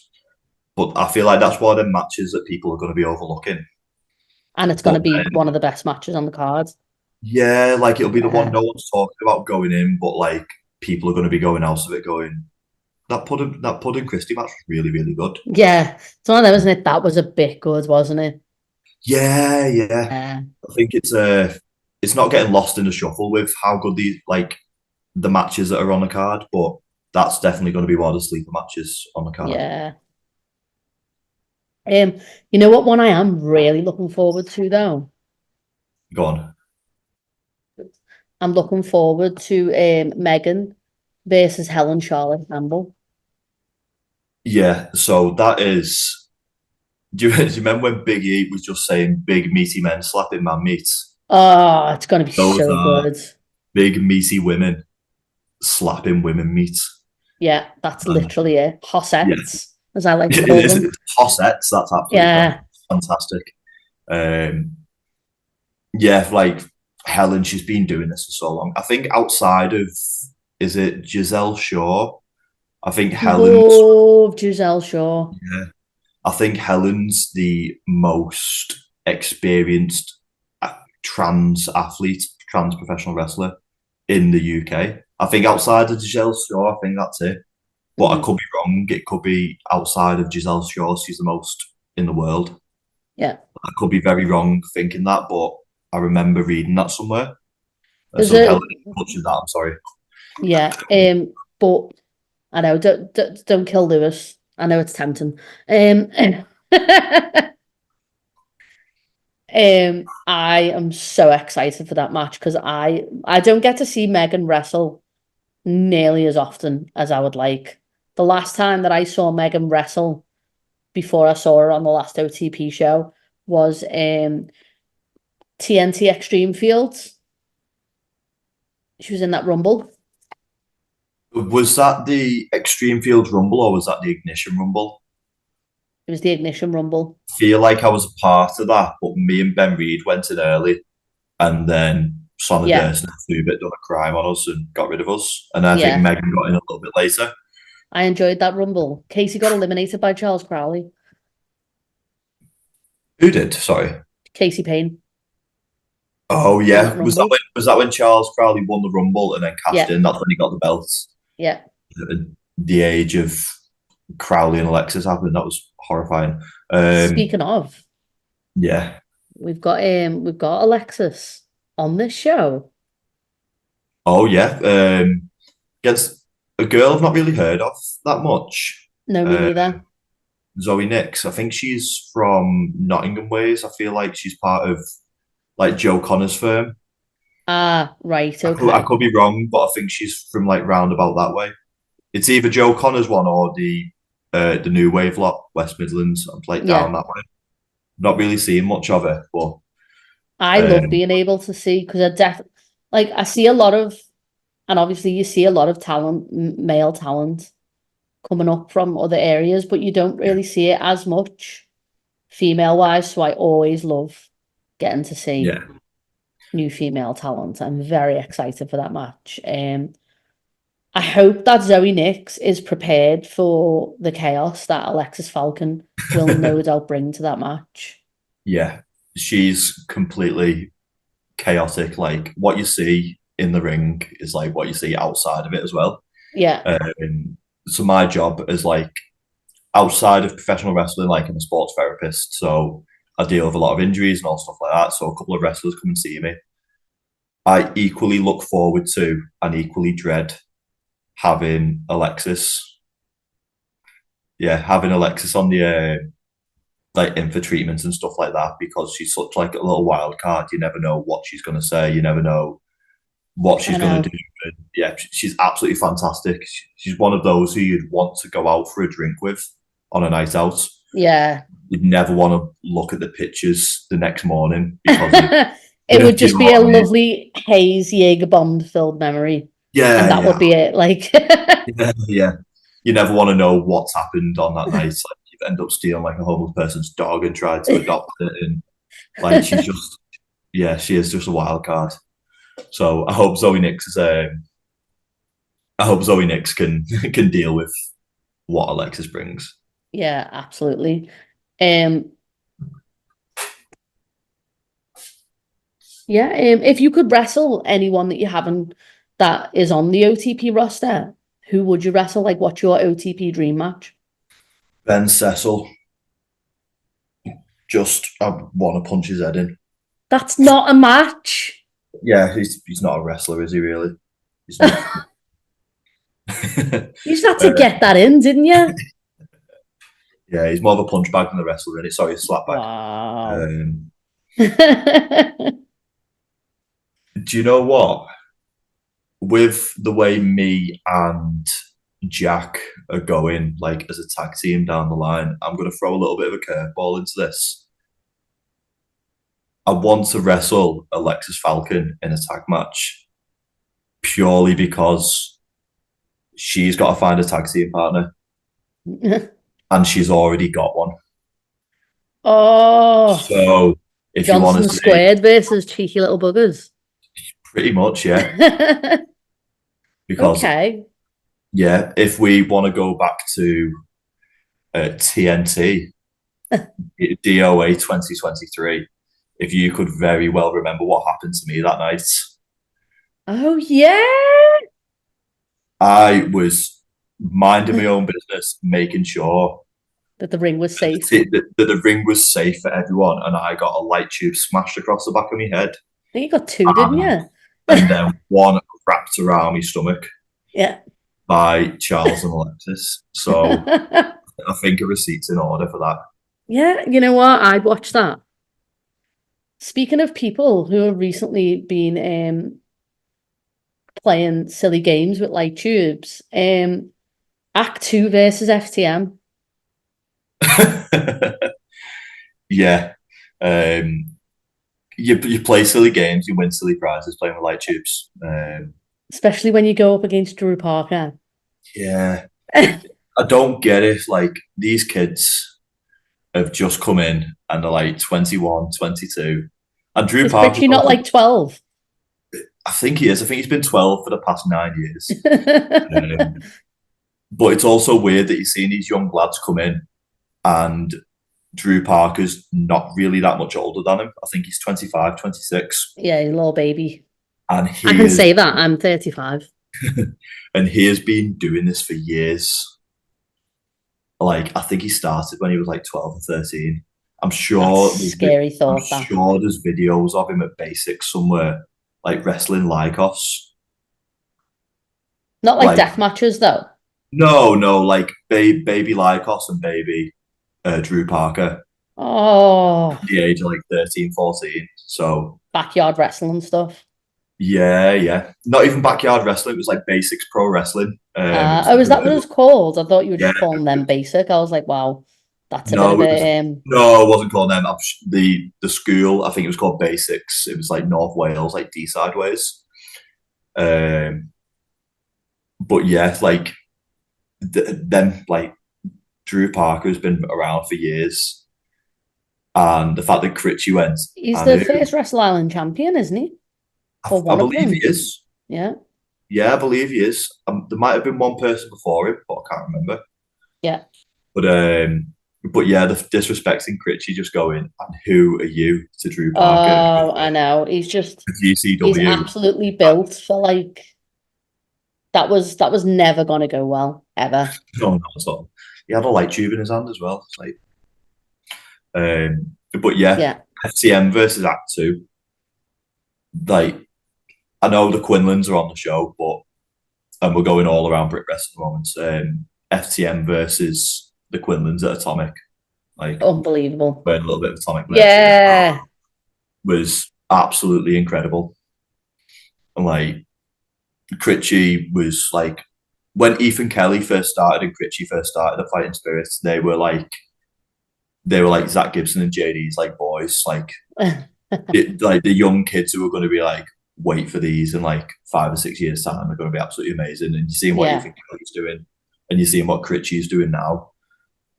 but I feel like that's one of the matches that people are going to be overlooking. And it's going to But be one of the best matches on the card. yeah, like it'll be the one Yeah. no one's talking about going in, but like people are going to be going out of it going, that Pudding Christie match was really, really good. Yeah, it's one of them, isn't it? That was a bit good, wasn't it? Yeah. Yeah. I think it's not getting lost in the shuffle with how good the matches that are on the card, but that's definitely going to be one of the sleeper matches on the card. Yeah. You know what one I am really looking forward to though? Go on. I'm looking forward to Megan versus Helen Charlotte Campbell. Yeah, so that is. Do you remember when Big E was just saying big meaty men slapping man meat? Oh, it's gonna be Those so are good. big meaty women slapping women meat. Yeah, that's literally it. Hossettes, as I like to call It's them. Hossettes, that's absolutely Yeah. fantastic. Yeah, like Helen, she's been doing this for so long. I think outside of, is it Giselle Shaw? I think Helen's. Love Giselle Shaw. Yeah, I think Helen's the most experienced trans athlete, trans professional wrestler in the UK. I think outside of Giselle Shaw, I think that's it. But I could be wrong. It could be outside of Giselle Shaw. She's the most in the world. Yeah. I could be very wrong thinking that, but I remember reading that somewhere. There's So a Helen butchered that. I'm sorry. yeah. But I know don't kill Lewis. I know it's tempting. I am so excited for that match because I don't get to see Megan wrestle nearly as often as I would like. The last time that I saw Megan wrestle before I saw her on the last OTP show was TNT Extreme Fields. She was in that Rumble. Was that the Extreme Fields Rumble or was that the Ignition Rumble? It was the Ignition Rumble. I feel like I was a part of that, but me and Ben Reed went in early, and then Sonna Yeah, Durst and Fubit done a crime on us and got rid of us. And I think yeah. Megan got in a little bit later. I enjoyed that rumble. Casey got eliminated by Charles Crowley. Who did? Sorry. Casey Payne Oh won that yeah, rumble. was that when Charles Crowley won the Rumble and then cashed Yeah, in? That's when he got the belts. yeah. The age of Crowley and Alexis happened. That was horrifying. Speaking of, Yeah. we've got Alexis on this show. Oh yeah. Against a girl I've not really heard of that much. No, me Uh, neither. Zoe Nix. I think she's from Nottingham Ways. I feel like she's part of like Joe Connor's firm. Ah, right, I okay. could be wrong, but I think she's from like roundabout that way. It's either Joe Connor's one or the New Wave lot, West Midlands, and like down Yeah, that way. Not really seeing much of it, but I love um, being able to see because I see a lot of, and obviously you see a lot of talent, male talent coming up from other areas, but you don't really see it as much female wise. So I always love getting to see yeah, new female talent. I'm very excited for that match. I hope that Zoe Nix is prepared for the chaos that Alexis Falcon will no doubt bring to that match. yeah, she's completely chaotic. Like what you see in the ring is like what you see outside of it as well. Yeah, So my job is like outside of professional wrestling, like I'm a sports therapist. So I deal with a lot of injuries and all stuff like that. So a couple of wrestlers come and see me. I equally look forward to and equally dread having Alexis. Yeah, having Alexis on the like in for treatments and stuff like that because she's such like a little wild card. You never know what she's going to say. You never know what I she's going to know. do. And yeah, she's absolutely fantastic. She's one of those who you'd want to go out for a drink with on a night out. Yeah. You'd never want to look at the pictures the next morning because It would you just know be a what I mean? lovely haze Jaeger bomb filled memory. And Yeah, that would yeah, be it. Like, yeah, yeah. You never want to know what's happened on that night. Like you end up stealing like a homeless person's dog and tried to adopt it, and like she's just yeah, she is just a wild card. So I hope Zoe Nix can can deal with what Alexis brings. yeah, absolutely. Um, yeah, if you could wrestle anyone that you haven't that is on the OTP roster, who would you wrestle? Like, what's your OTP dream match? Ben Cecil, just I want to punch his head in. That's not a match. Yeah, he's not a wrestler, is he? Really? He's not. You just had to get that in, didn't you? Yeah, he's more of a punch bag than a wrestler, and sorry, a slap bag. Wow. Do you know what? With the way me and Jack are going, like as a tag team down the line, I'm going to throw a little bit of a curveball into this. I want to wrestle Alexis Falcon in a tag match purely because she's got to find a tag team partner and she's already got one. Oh, So if you want Johnson to see, squared versus cheeky little buggers. pretty much, yeah. Because Okay. yeah, if we want to go back to TNT, DOA 2023, if you could very well remember what happened to me that night, Oh yeah. I was minding my own business, making sure That the ring was safe. that the ring was safe for everyone, and I got a light tube smashed across the back of my head, I think you got two, didn't and, you? and then one wrapped around my stomach Yeah. by Charles and Alexis. So I think a receipt's in order for that. Yeah, you know what? I'd watch that. Speaking of people who have recently been playing silly games with light tubes, Act 2 versus FTM. Yeah. You play silly games, you win silly prizes playing with light tubes. Especially when you go up against Drew Parker. Yeah. I don't get it. Like, these kids have just come in and they're like 21, 22. And Drew Is Parker's Richie not also, like 12? I think he is. I think he's been 12 for the past 9 years. But it's also weird that you're seeing these young lads come in, and Drew Parker's not really that much older than him. I think he's 25, 26. Yeah, he's a little baby. And I can say that. I'm 35. And he has been doing this for years. Like, I think he started when he was like 12 or 13. I'm sure. That's scary thought. I'm sure there's videos of him at basics somewhere, like wrestling Lycos. Not like death matches, though. No, like baby Lycos and baby Drew Parker. Oh. At the age of like 13, 14. So backyard wrestling stuff. Yeah. Not even backyard wrestling. It was like basics pro wrestling. Oh, is that what it was called? I thought you were just calling them basic. I was like, wow, that's a bit of a... No, I wasn't calling them. The school, I think it was called Basics. It was like North Wales, like D-side ways. But yeah, like them, like Drew Parker has been around for years, and the fact that Critchy went, he's the first Wrestle Island champion, isn't he? I believe he is. Yeah, I believe he is. There might have been one person before him, but I can't remember. Yeah, but yeah, the disrespecting Critchy, just going, and who are you to Drew Parker? Oh, I know. He's just GCW. He's absolutely built for like. That was never gonna go well ever. No, not at all. He had a light tube in his hand as well. It's like, but yeah, FTM versus Act 2. Like, I know the Quinlans are on the show, and we're going all around Brit Rest at the moment. FTM versus the Quinlans at Atomic, like unbelievable. Wearing a little bit of Atomic. Yeah, was absolutely incredible. And like, Critchy was like, when Ethan Kelly first started and Critchy first started the Fighting Spirits, they were like Zach Gibson and JD's like boys, like like the young kids who are going to be like, wait for these in like 5 or 6 years time, they're going to be absolutely amazing. And you're seeing what Ethan Kelly's doing, and you're seeing what Critchy's doing now.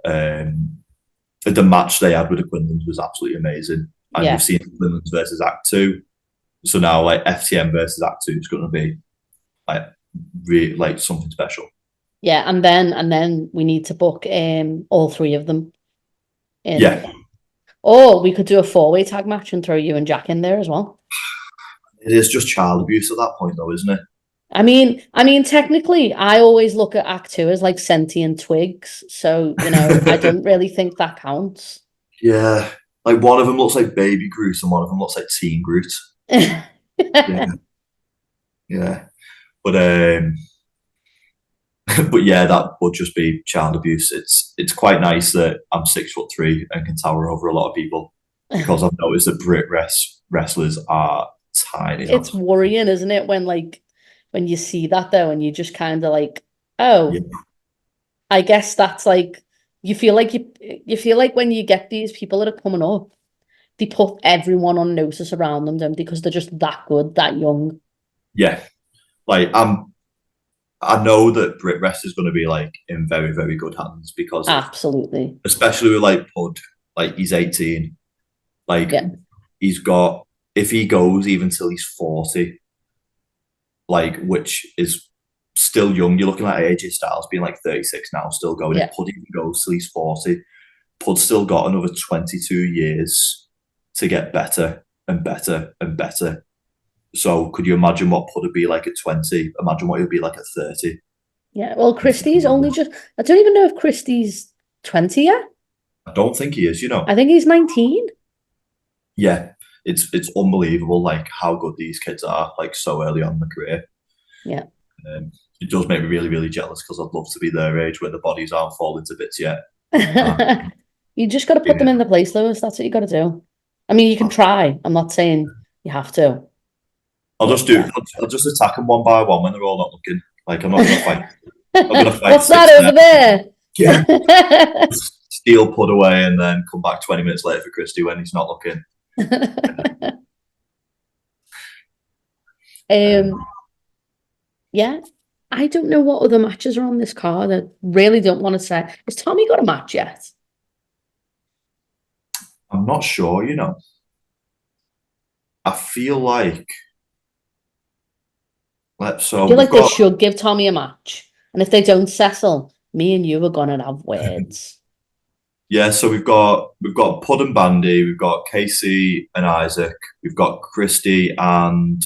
The match they had with the Quinlans was absolutely amazing, and you've seen Quinlans versus Act 2. So now like FTM versus Act 2 is going to be like really like something special. Yeah, and then we need to book all three of them. Or we could do a 4-way tag match and throw you and Jack in there as well. It is just child abuse at that point, though, isn't it? I mean, technically, I always look at Act 2 as like sentient twigs. So, I don't really think that counts. Yeah. Like, one of them looks like Baby Groot and one of them looks like Teen Groot. Yeah. But yeah, that would just be child abuse. It's quite nice that I'm 6'3" and can tower over a lot of people, because I've noticed that Brit wrestlers are tiny. It's worrying, isn't it? When you see that though, and you just kind of like, oh, I guess that's like, you feel like when you get these people that are coming up, they put everyone on notice around them, don't they? Because they're just that good, that young. Yeah, like I know that Brit Rest is going to be like in very, very good hands, because absolutely, especially with like Pud, like he's 18, like he's got, if he goes even till he's 40, like, which is still young. You're looking at AJ Styles being like 36 now, still going. If Pud even goes till he's 40, Pud's still got another 22 years to get better and better and better. So could you imagine what Pud would be like at 20? Imagine what he'll be like at 30. Yeah, well, Christie's only just... I don't even know if Christie's 20 yet. I don't think he is, I think he's 19. Yeah, it's unbelievable, like, how good these kids are, like, so early on in their career. Yeah. It does make me really, really jealous, because I'd love to be their age where the bodies aren't falling to bits yet. You just got to put them in the place, Lewis. That's what you got to do. I mean, you can try. I'm not saying you have to. I'll just attack them one by one when they're all not looking. Like, I'm not going to fight. I'm going to fight. What's that over there? Yeah. Steal Pud away and then come back 20 minutes later for Christy when he's not looking. Yeah. I don't know what other matches are on this card. I really don't want to say. Has Tommy got a match yet? I'm not sure, I feel like So I feel like we've they got should give Tommy a match. And if they don't settle, me and you are gonna have words. so we've got Pud and Bandy, we've got Casey and Isaac, we've got Christy and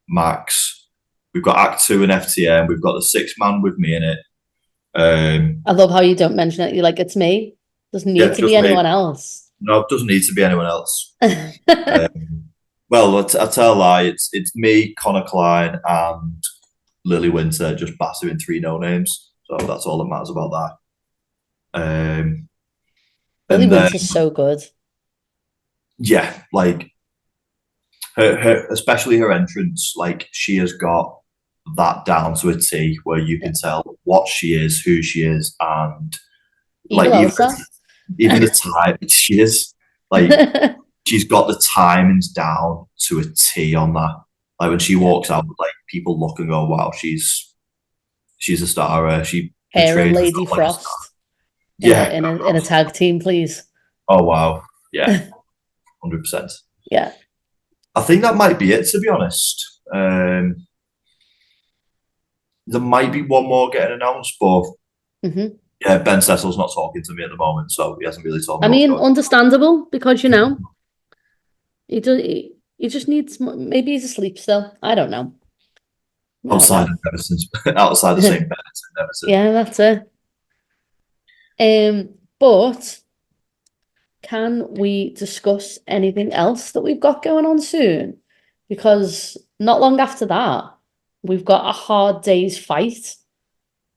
Max, we've got Act Two and FTM, we've got the 6 man with me in it. I love how you don't mention it. You're like, it's me. Doesn't need to be Just me. anyone else. No, it doesn't need to be anyone else. Well, I tell a lie. It's me, Connor Klein, and Lily Winter just battering 3 no names. So that's all that matters about that. Lily And then Winter's so good. yeah, like her especially her entrance, like she has got that down to a T, where you can tell what she is, who she is, and Even like Elsa. even the time she is like she's got the timings down to a T on that. Like when she walks out, like people look and go, "Wow, she's a star." She Her and portrays Lady herself like a star. Frost Yeah. in a tag team, please. Oh wow. Yeah. 100%. Yeah. I think that might be it. To be honest, there might be one more getting announced, but hmm yeah, Ben Cecil's not talking to me at the moment, so he hasn't really told I me what's mean, going understandable because he does. He just needs. Maybe he's asleep still. I don't know. on. I don't Outside know. of Everton's, outside of St. Benet's and Everton. Yeah, that's it. But can we discuss anything else that we've got going on soon? Because not long after that, we've got a hard day's fight.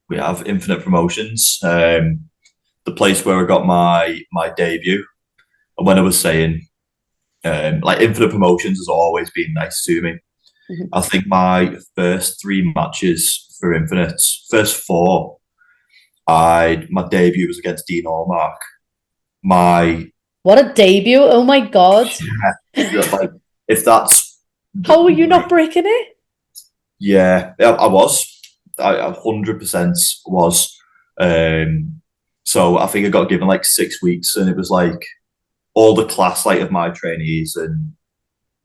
We have Infinite Promotions, the place where I got my debut. And when I was saying, like Infinite Promotions has always been nice to me. Mhm. I think my first 3 matches for Infinite, first 4, my debut was against Dean Allmark. My What a debut! Oh my God. like if that's How are you not breaking it? yeah, I was. I 100% was. So I think I got given like 6 weeks, and it was like all the class like of my trainees, and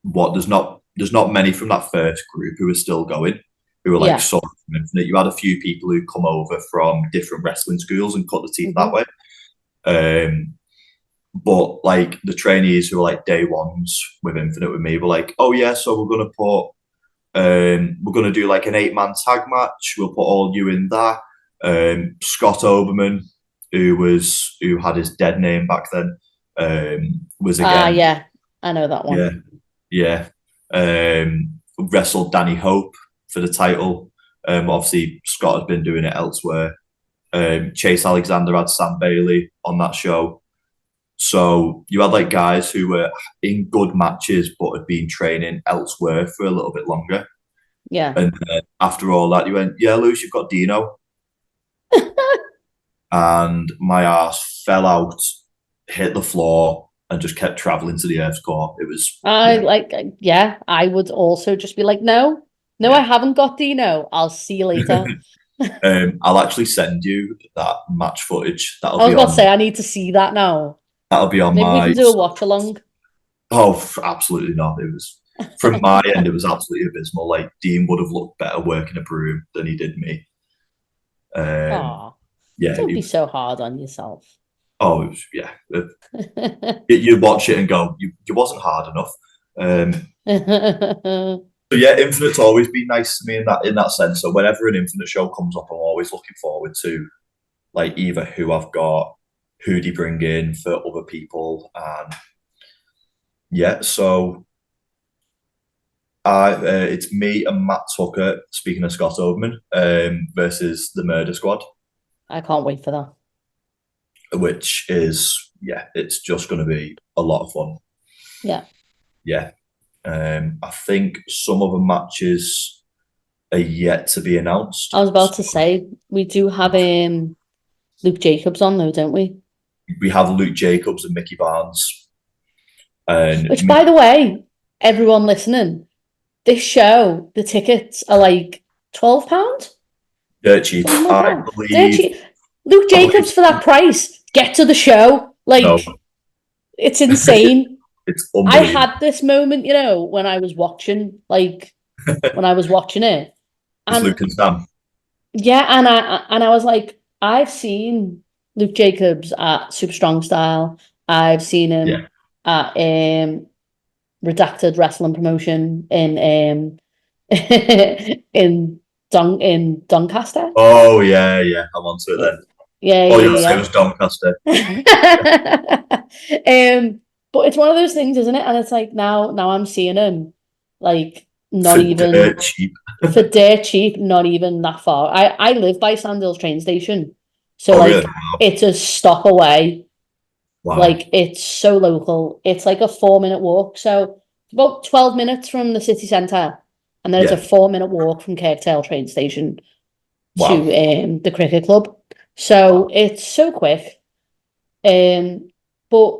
what there's not many from that first group who are still going, who are like Yeah. sort of from Infinite. You had a few people who come over from different wrestling schools and cut the teeth that Mhm. way. But like the trainees who were like day ones with Infinite with me were like, oh yeah, so we're gonna do like an 8 man tag match. We'll put all you in that. Scott Oberman, who had his dead name back then, was again. Yeah. I know that Yeah, one. yeah. Wrestled Danny Hope for the title. Obviously Scott has been doing it elsewhere. Chase Alexander had Sam Bailey on that show. So you had like guys who were in good matches but had been training elsewhere for a little bit longer. Yeah. And after all that, you went, yeah, Lewis, you've got Dino. And my ass fell out, hit the floor, and just kept traveling to the Earth's core. It was, yeah, I would also just be like, no, I yeah. haven't got Dino. I'll see you later. I'll actually send you that match footage. I was about to say, I need to see that now. That'll be on Maybe we my. can do a watch along. Oh, absolutely not. It was from my end. It was absolutely abysmal. Like Dean would have looked better working a broom than he did me. Aw, Yeah. don't be so hard on yourself. Oh, it was, yeah. You watch it and go, you wasn't hard enough. So yeah, Infinite's always been nice to me in that sense. So whenever an Infinite show comes up, I'm always looking forward to like either who I've got, who they bring in for other people, and yeah. So it's me and Matt Tucker. Speaking of Scott Oberman, versus the Murder Squad, I can't wait for that. which is yeah, it's just going to be a lot of fun. Yeah. Yeah. I think some of the matches are yet to be announced. I was about to say, we do have Luke Jacobs on though, don't we? We have Luke Jacobs and Mickey Barnes. And Which, by the way, everyone listening, this show, the tickets are like £12. dirt cheap. Something like I that. believe. Luke Jacobs for that price. Get to the show. No, It's insane. it's I unbelievable. had this moment, when I was watching, when I was watching it, It's And Luke and Sam. yeah, and I was like, I've seen Luke Jacobs at Super Strong Style. I've seen Yeah. him at Redacted Wrestling Promotion in in Doncaster. Oh yeah, yeah. I'm onto it then. Yeah, Oh, you'll say it yeah, was Doncaster. yeah. But it's one of those things, isn't it? And it's like now I'm seeing him like not For even dirt cheap. for dirt cheap, not even that far. I live by Sandhills train station, so Oh really? like it's a stop away. Wow. Like it's so local. It's like a 4 minute walk. So it's about 12 minutes from the city centre. And then it's a Yeah. 4 minute walk from Kirkdale train station to Wow. the cricket club. So Wow. it's so quick. But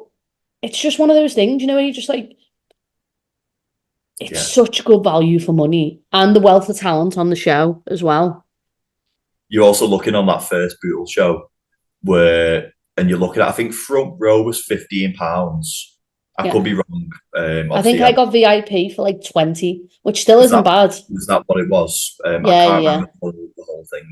it's just one of those things, where you just like it's Yeah. such good value for money and the wealth of talent on the show as well. You're also looking on that first Bootle show and you're looking at, I think front row was £15. I could Yeah. be wrong. I think Obviously, I got VIP for like 20, which still was isn't that bad. was that what it was? I Yeah, can't yeah. remember the whole thing.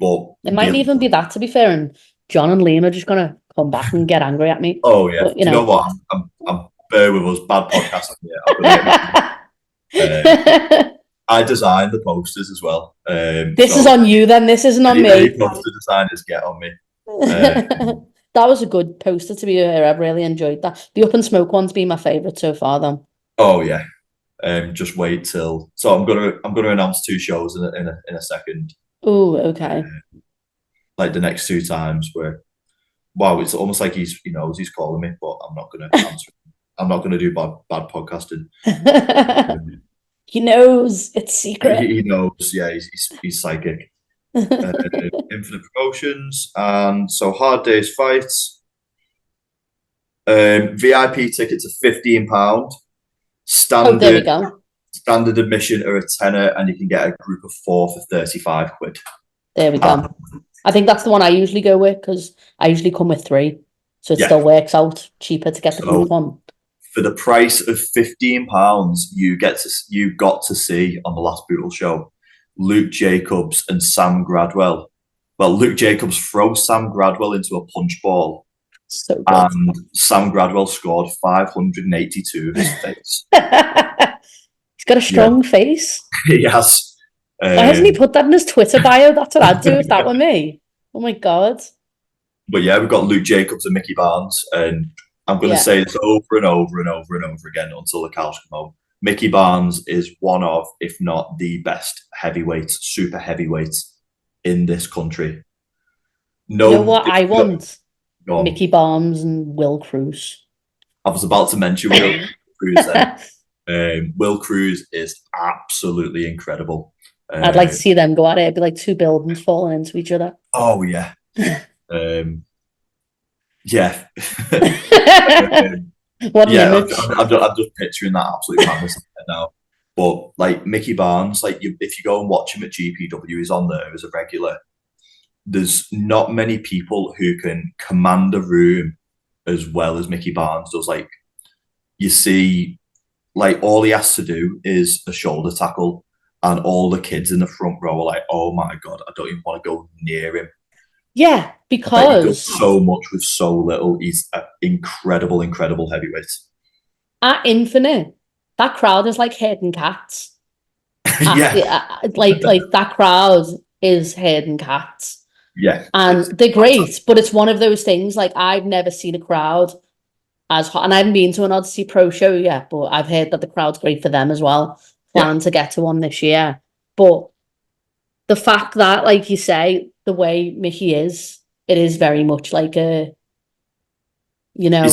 But It mightn't even be that, to be fair. And John and Liam are just gonna come back and get angry at me. oh yeah, But do you know what? I'm bear with us. Bad podcasting here. I'm gonna get. I designed the posters as well. This is So on you then. This isn't on any me. poster designers get on me. Um, That was a good poster to be fair. I really enjoyed that. The Up and Smoke one's been my favourite so far, then. oh yeah. Just wait till. So I'm gonna announce two shows in a second. Oh, okay. Like the next two times where wow, it's almost like he knows he's calling me, but I'm not gonna answer. I'm not gonna do bad podcasting. He knows it's secret. He knows, yeah, he's psychic. Infinite Promotions, and so Hard Day's fights. VIP tickets are £15. Oh, there we Standard go. standard admission are a tenner, and you can get a group of four for £35. There we And go. I think that's the one I usually go with because I usually come with three. So it still yeah, works out cheaper to get the group so one. for the price of £15, you got to see on the last Bootle show Luke Jacobs and Sam Gradwell. Well, Luke Jacobs throws Sam Gradwell into a punch ball, So good. and Sam Gradwell scored 582 of his face. He's got a Yeah, strong face. he has. Why hasn't he put that in his Twitter bio? That's what I'd do if that were me. Oh my God. But yeah, we've got Luke Jacobs and Mickey Barnes, and I'm going to Yeah. say this over and over and over and over again until the cows come home. Mickey Barnes is one of, if not the best heavyweight, super heavyweight in this country. No, You know what I want? go on. Mickey Barnes and Will Cruz. I was about to mention Will Cruz then. Will Cruz is absolutely incredible. I'd like to see them go at it. It'd be like two buildings falling into each other. Oh yeah, yeah. What an Yeah, image. I'm just picturing that absolute madness now. But like Mickey Barnes, like if you go and watch him at GPW, he's on there as a regular. There's not many people who can command a room as well as Mickey Barnes does. Like you see, like all he has to do is a shoulder tackle, and all the kids in the front row are like, "Oh my God, I don't even want to go near him." Yeah, Like he does because so much with so little. He's an incredible, incredible heavyweight. at Infinite, that crowd is like herding cats. Yeah, Like that crowd is herding cats. yeah, And they're great, but it's one of those things like I've never seen a crowd as hot, and I haven't been to an Odyssey Pro show yet, but I've heard that the crowd's great for them as well. yeah. Planning to get to one this year. But the fact that, like you say, the way Mickey is, it is very much like a, you know,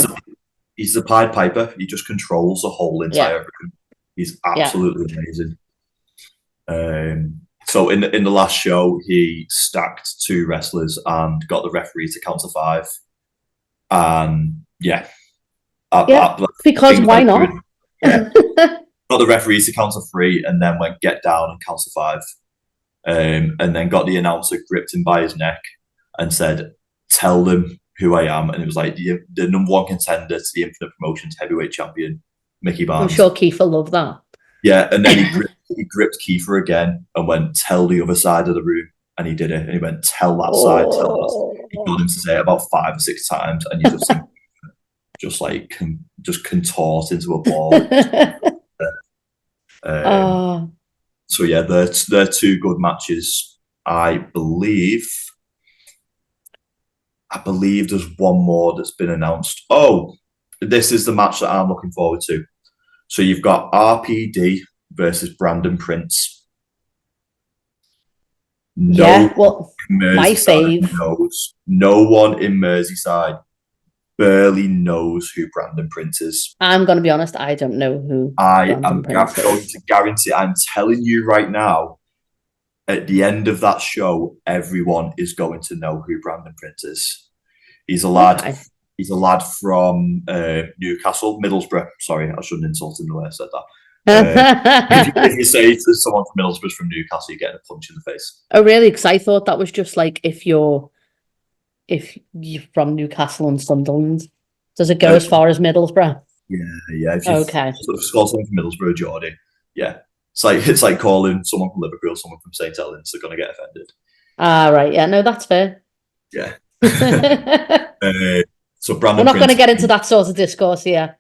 He's the Pied Piper. He just controls the whole entire room. He's yeah. absolutely amazing. So in the last show, he stacked two wrestlers and got the referee to count to five. And yeah, Because why not? Yeah, got the referee to count to three, and then went get down and count to five. And then got the announcer, gripped him by his neck, and said, "Tell them who I am." And it was like the number one contender to the Infinite Promotions heavyweight champion, Mickey I'm Barnes. sure Keith will love that. Yeah, and then he gripped he gripped Kiefer again and went, "Tell the other side of the room," and he did it. And he went, "Tell that side, tell us." He got him to say it about 5 or 6 times, and you just see just contort into a ball. Oh, So yeah, they're two good matches. I believe there's one more that's been announced. Oh, this is the match that I'm looking forward to. So you've got RPD versus Brandon Prince. yeah. Well, my Merseyside fave. knows. No one in Merseyside barely knows who Brandon Prince is. I'm gonna be honest. I don't know who I Brandon am Prince going is. to guarantee. I'm telling you right now. At the end of that show, everyone is going to know who Brandon Prince is. He's a lad. Okay. He's a lad from Newcastle, Middlesbrough. Sorry, I shouldn't insult him the way I said that. If you say to someone from Middlesbrough's from Newcastle, you're getting a punch in the face. Oh, really? Because I thought that was just like if you're from Newcastle and Sunderland. Does it go as far as Middlesbrough? Yeah. If you Okay. sort of call someone from Middlesbrough, Geordie, yeah, it's like calling someone from Liverpool, someone from St Helens. They're going to get offended. Ah, right. Yeah. No, that's fair. Yeah. We're So Brandon not going to Prince, get into that sort of discourse here.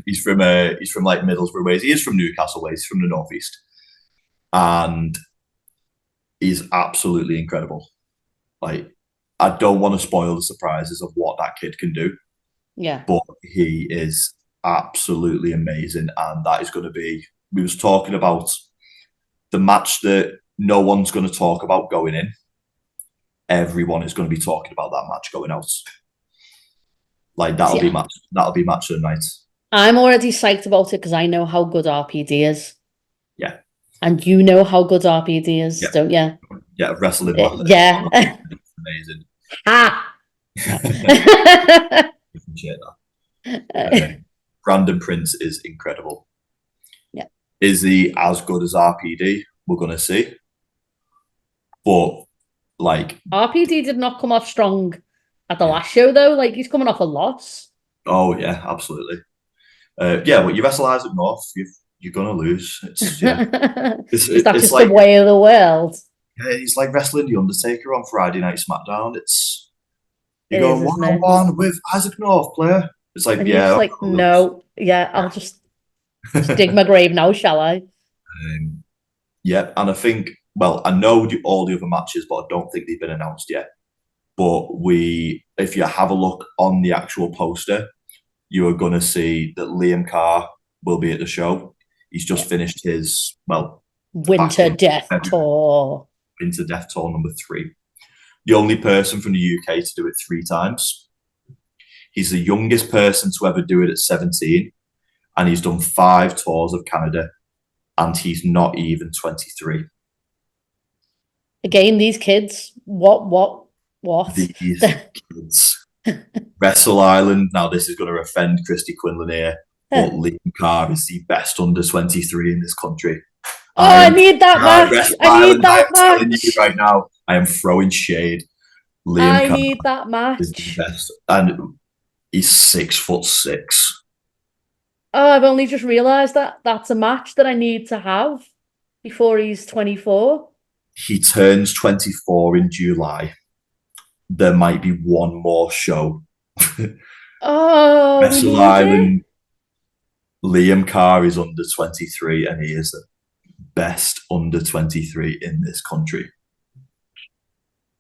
he's from like Middlesbrough ways. He is from Newcastle ways. He's from the northeast, and he's absolutely incredible. Like, I don't want to spoil the surprises of what that kid can do, Yeah. but he is absolutely amazing, and that is going to be. We was talking about the match that no one's going to talk about going in. Everyone is going to be talking about that match going out. Like that'll be match of the night. I'm already psyched about it because I know how good RPD is. Yeah. And you know how good RPD is, don't you? Yeah, wrestling. Yeah. Amazing. Ah. Appreciate that. Brandon Prince is incredible. Yeah. Is he as good as RPD? We're gonna see. But like RPD did not come off strong at the last show though. Like he's coming off a loss. Oh yeah, absolutely. Yeah, well, you wrestle Isaac North, you're gonna lose. It's Is that just like, the way of the world? Yeah, he's like wrestling the Undertaker on Friday Night SmackDown. You It go is, isn't it? 1-on-1 with Isaac North, player. It's like, And you're just like, no, yeah, I'll just dig my grave now, shall I? Yeah, and I think, well, I know all the other matches, but I don't think they've been announced yet. But if you have a look on the actual poster, you are going to see that Liam Carr will be at the show. He's just finished his, Winter Death Tour. Winter Death Tour number 3. The only person from the UK to do it 3 times. He's the youngest person to ever do it at 17, and he's done 5 tours of Canada, and he's not even 23. Again, these kids, what? These kids. Wrestle Island. Now, this is going to offend Christy Quinlan here, but Liam Carr is the best under 23 in this country. I need that match. I need that match. I'm telling you right now, I am throwing shade. Liam Carr need that match. Is the best, and he's 6'6". Oh, I've only just realised that that's a match that I need to have before he's 24. He turns 24 in July. There might be one more show. Oh, Wrestle Island. Liam Carr is under 23, and he is the best under 23 in this country.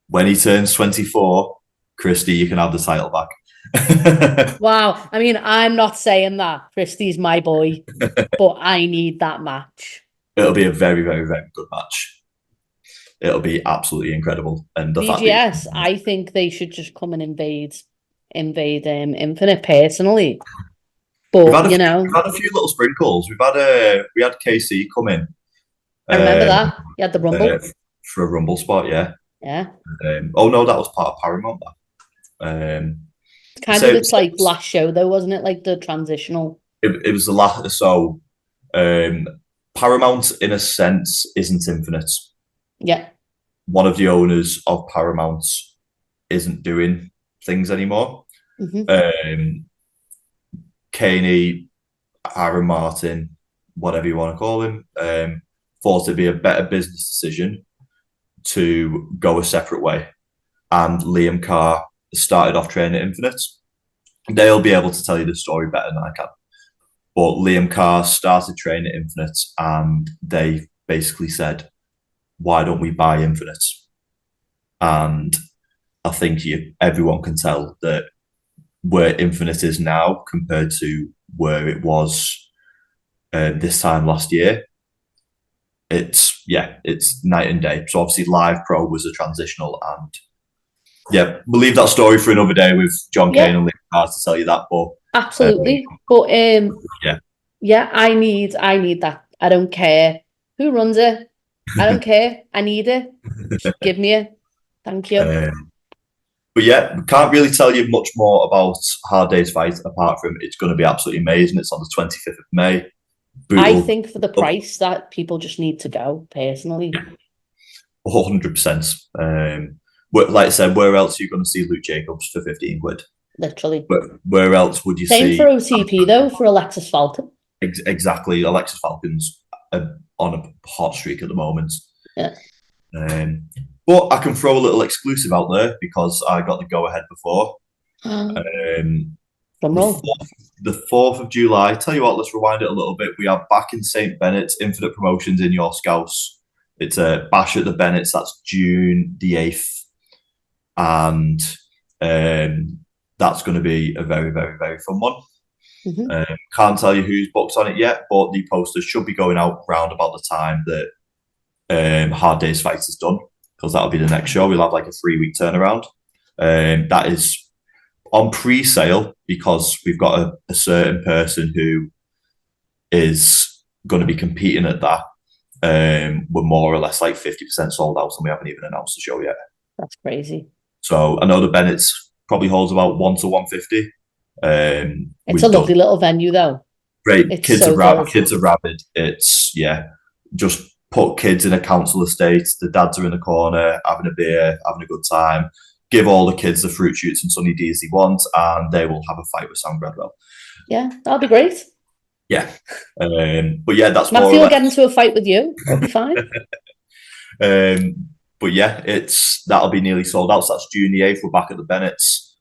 When he turns 24, Christy, you can have the title back. Wow. I mean, I'm not saying that. Christy's my boy, but I need that match. It'll be a very, very, very good match. It'll be absolutely incredible. And the BGS, I think they should just come and invade Infinite personally. But we've had we've had a few little sprinkles. We had KC come in. I remember that. You had the Rumble for a Rumble spot, yeah. Yeah. Oh no, that was part of Paramount. It's kind of its like last show though, wasn't it? Like the transitional. It was the last. So Paramount, in a sense, isn't Infinite. Yeah. One of the owners of Paramount isn't doing things anymore. Mm-hmm. Caney, Aaron Martin, whatever you want to call him, thought it'd be a better business decision to go a separate way. And Liam Carr started off training at Infinite. They'll be able to tell you the story better than I can. But Liam Carr started training at Infinite, and they basically said, why don't we buy Infinite? And I think everyone can tell that where Infinite is now compared to where it was this time last year, it's night and day. So obviously Live Pro was a transitional, and we'll leave that story for another day with John Kane and Liam Carr to tell you that. But absolutely. But I need that. I don't care who runs it. I don't care. I need it. Just give me it. Thank you. But we can't really tell you much more about Hard Day's fight apart from it's going to be absolutely amazing. It's on the 25th of May. Brutal. I think for the price that people just need to go, personally. 100%. Like I said, where else are you going to see Luke Jacobs for 15 quid? Literally. Where else would you see? Same for OTP though, for Alexis Falcon. Exactly. Alexis Falcon's on a hot streak at the moment. Yeah. But I can throw a little exclusive out there because I got the go-ahead before. The 4th of July. Tell you what, let's rewind it a little bit. We are back in St. Bennett's, Infinite Promotions in your Scouse. It's a bash at the Bennett's. That's June the 8th. And that's going to be a very, very, very fun one. Mm-hmm. Can't tell you who's booked on it yet, but the posters should be going out round about the time that Hard Day's fight is done, because that'll be the next show. We'll have like a 3-week turnaround. That is on pre-sale because we've got a certain person who is going to be competing at that. We're more or less like 50% sold out, and we haven't even announced the show yet. That's crazy. So I know the Bennett's probably holds about 1 to 150. It's a lovely little venue, though. Great. Kids are rabid. It's just put kids in a council estate. The dads are in the corner having a beer, having a good time. Give all the kids the fruit shoots and Sunny D's they want, and they will have a fight with Sam Gradwell. Yeah, that'll be great. Yeah, but that's Matthew will get into a fight with you. That'll be fine. But that'll be nearly sold out. So that's June the 8th. We're back at the Bennett's.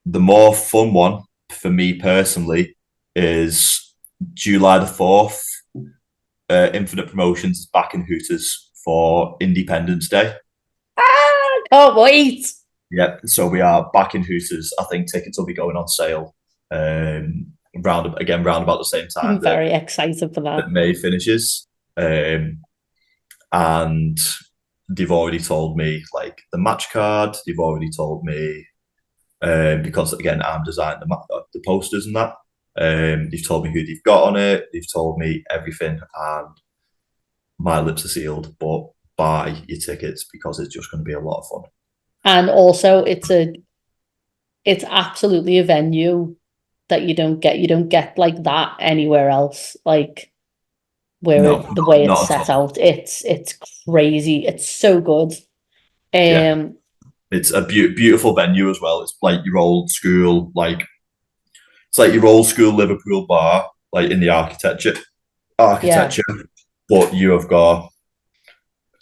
The more fun one for me personally is July the 4th. Infinite Promotions is back in Hooters for Independence Day. Can't wait. Yeah, so we are back in Hooters. I think tickets will be going on sale round about the same time. I'm very excited for that. May finishes. And they've already told me like the match card. They've already told me because again I'm designing the posters and that. They've told me who they've got on it. They've told me everything, and my lips are sealed. But buy your tickets because it's just going to be a lot of fun. And also, it's absolutely a venue that you don't get like that anywhere else. Like the way it's set out, it's crazy. It's so good. It's a beautiful venue as well. It's like your old school, it's like your old school Liverpool bar, like in the architecture. But you have got,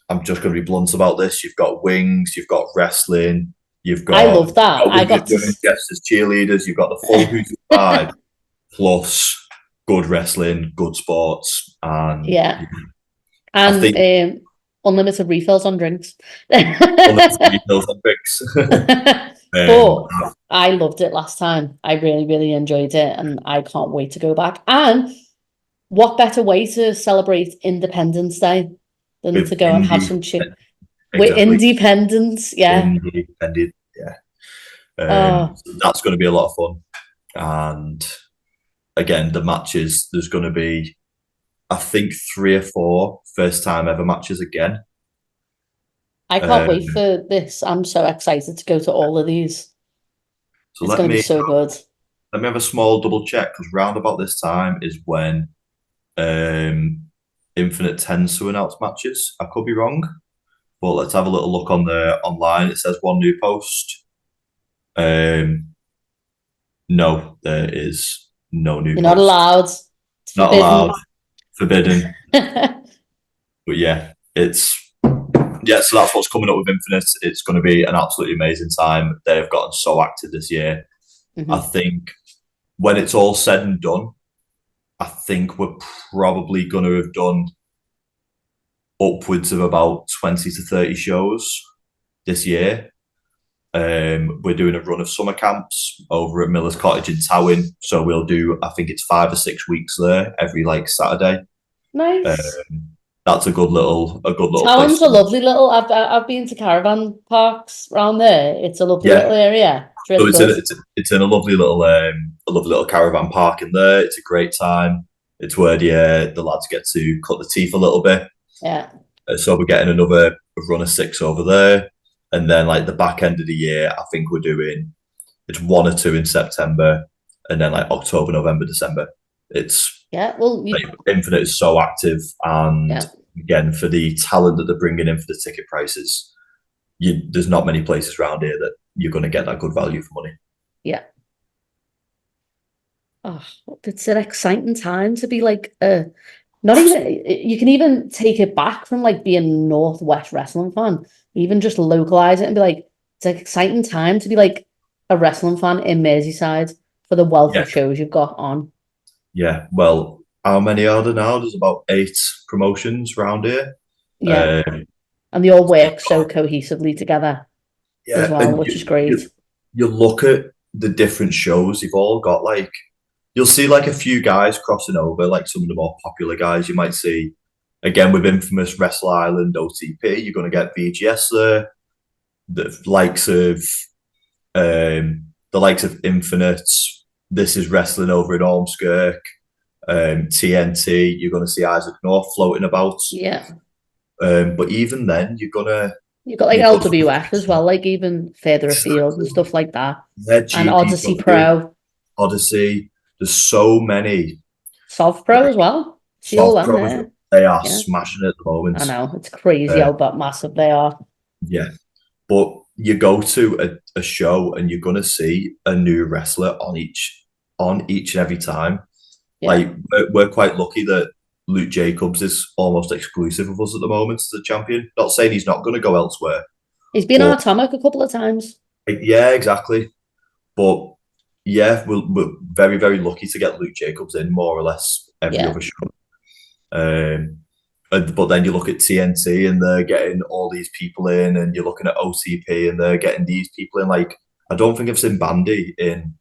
I'm just going to be blunt about this, you've got wings, you've got wrestling, you've got, I love that. I got to guests as cheerleaders, you've got the full Hooters vibe, plus good wrestling, good sports, and unlimited refills on drinks. Unlimited refills on drinks. But I loved it last time. I really, really enjoyed it, and I can't wait to go back. And what better way to celebrate Independence Day than to go and have some chick with independence? Independent, that's going to be a lot of fun. And again, the matches, there's going to be, I think, 3 or 4 first time ever matches again. I can't wait for this. I'm so excited to go to all of these. So it's going to be so good. Let me have a small double check, because round about this time is when Infinite tends to announce matches. I could be wrong, but let's have a little look on there online. It says 1 new post. No, there is no new. You're not allowed. Not allowed. Forbidden. but yeah, so that's what's coming up with Infinite. It's going to be an absolutely amazing time. They've gotten so active this year. I think when it's all said and done, I think we're probably going to have done upwards of about 20 to 30 shows this year. We're doing a run of summer camps over at Miller's Cottage in Towin. So we'll do, I think it's 5 or 6 weeks there every like Saturday. Nice. That's a good little Towin's place. a lovely little. I've been to caravan parks around there. It's a lovely little area. It's really So good. it's in a lovely little caravan park in there. It's a great time. It's where the lads get to cut the teeth a little bit. Yeah. So we're getting another run of 6 over there, and then like the back end of the year, I think we're doing it's 1 or 2 in September, and then like October, November, December. It's Well, like, Infinite is so active, and again for the talent that they're bringing in for the ticket prices, there's not many places around here that you're going to get that good value for money. Yeah. Oh, it's an exciting time to be like not even you can even take it back from like being a Northwest wrestling fan, even just localize it and be like, it's an exciting time to be like a wrestling fan in Merseyside for the wealth of shows you've got on. Yeah, well, how many are there now? There's about 8 promotions around here. Yeah. And they all work so cohesively together as well, which is great. You look at the different shows, you've all got like, you'll see like a few guys crossing over, like some of the more popular guys. You might see, again, with infamous Wrestle Island, OTP, you're going to get VGS there. The likes of Infinite, This Is Wrestling over in Ormskirk, TNT, you're going to see Isaac North floating about. Yeah. But even then, you've got like LWF as well, like even further afield and stuff like that. Yeah, and Odyssey Pro. Odyssey. There's so many. Sov Pro as well. See all them there. They are smashing it at the moment. I know, it's crazy how massive they are. Yeah. But you go to a show and you're gonna see a new wrestler on each and every time. Yeah. Like we're quite lucky that Luke Jacobs is almost exclusive of us at the moment as the champion. Not saying he's not going to go elsewhere. He's been on Atomic a couple of times. Yeah, exactly. But yeah, we're very, very lucky to get Luke Jacobs in more or less every other show. But then you look at TNT and they're getting all these people in, and you're looking at OTP and they're getting these people in. Like, I don't think I've seen Bandy in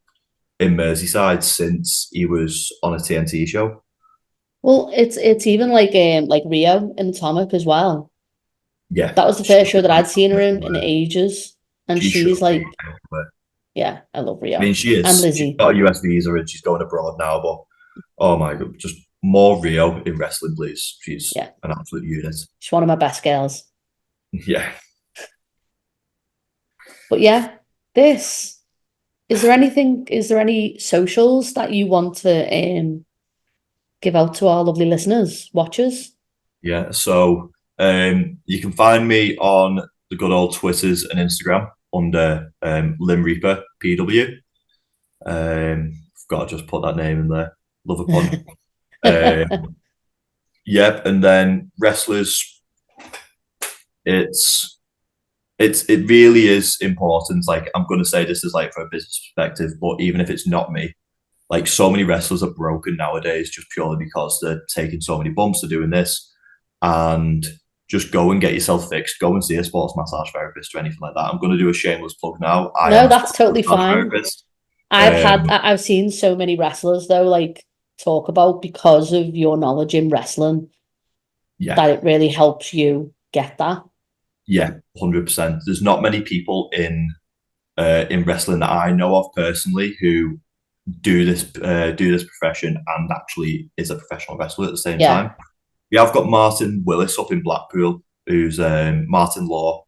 Merseyside since he was on a TNT show. Well, it's even like Rio in Atomic as well. Yeah, that was the first show that I'd seen her in ages, and she's like, yeah, I love Rio. I mean, she is. And Lizzie. She's got a US visa and she's going abroad now. But oh my god, just more Rio in wrestling, please. She's an absolute unit. She's one of my best girls. Yeah. But yeah, is there any socials that you want to give out to our lovely listeners, watchers? Yeah, so you can find me on the good old Twitters and Instagram under Lim Reaper PW. Forgot to just put that name in there. Love a pun. Yep, and then wrestlers. It really is important. Like, I'm going to say this is like from a business perspective, but even if it's not me, like, so many wrestlers are broken nowadays just purely because they're taking so many bumps, they're doing this, and just go and get yourself fixed. Go and see a sports massage therapist or anything like that. I'm going to do a shameless plug now. No, that's totally fine. I've seen so many wrestlers though, like, talk about, because of your knowledge in wrestling, that it really helps you get that. Yeah, 100%. There's not many people in wrestling that I know of personally who do this profession and actually is a professional wrestler at the same time. Yeah, I've got Martin Willis up in Blackpool, who's Martin Law.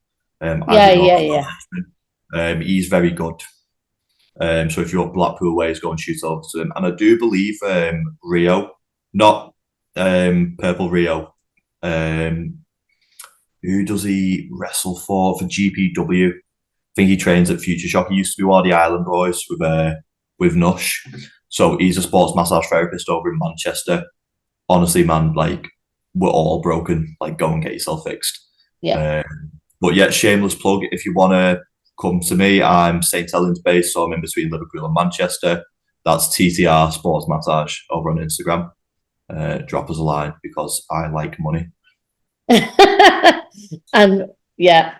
He's very good. So if you're up Blackpool ways, go and shoot over to him. And I do believe Rio, not Purple Rio. Who does he wrestle for GPW? I think he trains at Future Shock. He used to be one of the Island Boys with Nush. So he's a sports massage therapist over in Manchester. Honestly, man, like, we're all broken. Like, go and get yourself fixed. Yeah. But yeah, shameless plug. If you want to come to me, I'm St Helens based, so I'm in between Liverpool and Manchester. That's TTR Sports Massage over on Instagram. Drop us a line because I like money. And yeah.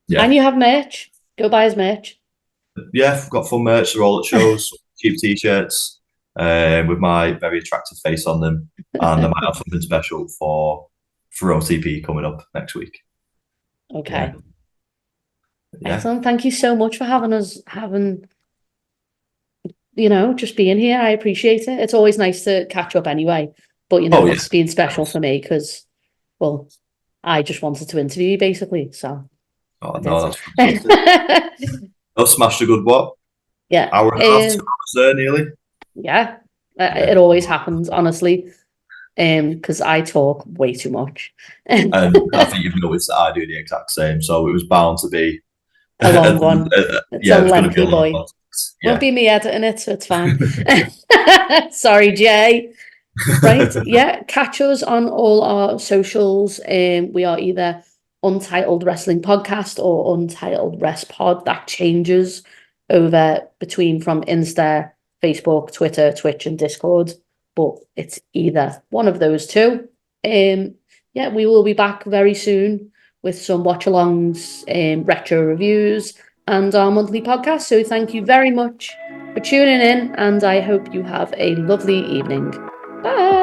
Yeah. And you have merch. Go buy his merch. Yeah, we've got fun merch. They're all at shows. Cheap t-shirts with my very attractive face on them. And I might have something special for OTP coming up next week. Okay. Yeah. Excellent. Thank you so much for just being here. I appreciate it. It's always nice to catch up anyway. But it's been special for me because, well, I just wanted to interview you basically. So no, that's fantastic. Smashed a good what? Yeah. Hour and a half, 2 hours there nearly. Yeah. It always happens, honestly. Because I talk way too much. And I think you've noticed that I do the exact same. So it was bound to be a long one. It's a lengthy boy. Yeah. Won't be me editing it, so it's fine. Sorry, Jay. Right. Yeah. Catch us on all our socials. We are either Untitled Wrestling Podcast or Untitled Rest Pod. That changes over between from Insta, Facebook, Twitter, Twitch, and Discord. But it's either one of those two. Yeah, we will be back very soon with some watch-alongs, retro reviews, and our monthly podcast. So thank you very much for tuning in, and I hope you have a lovely evening. Bye.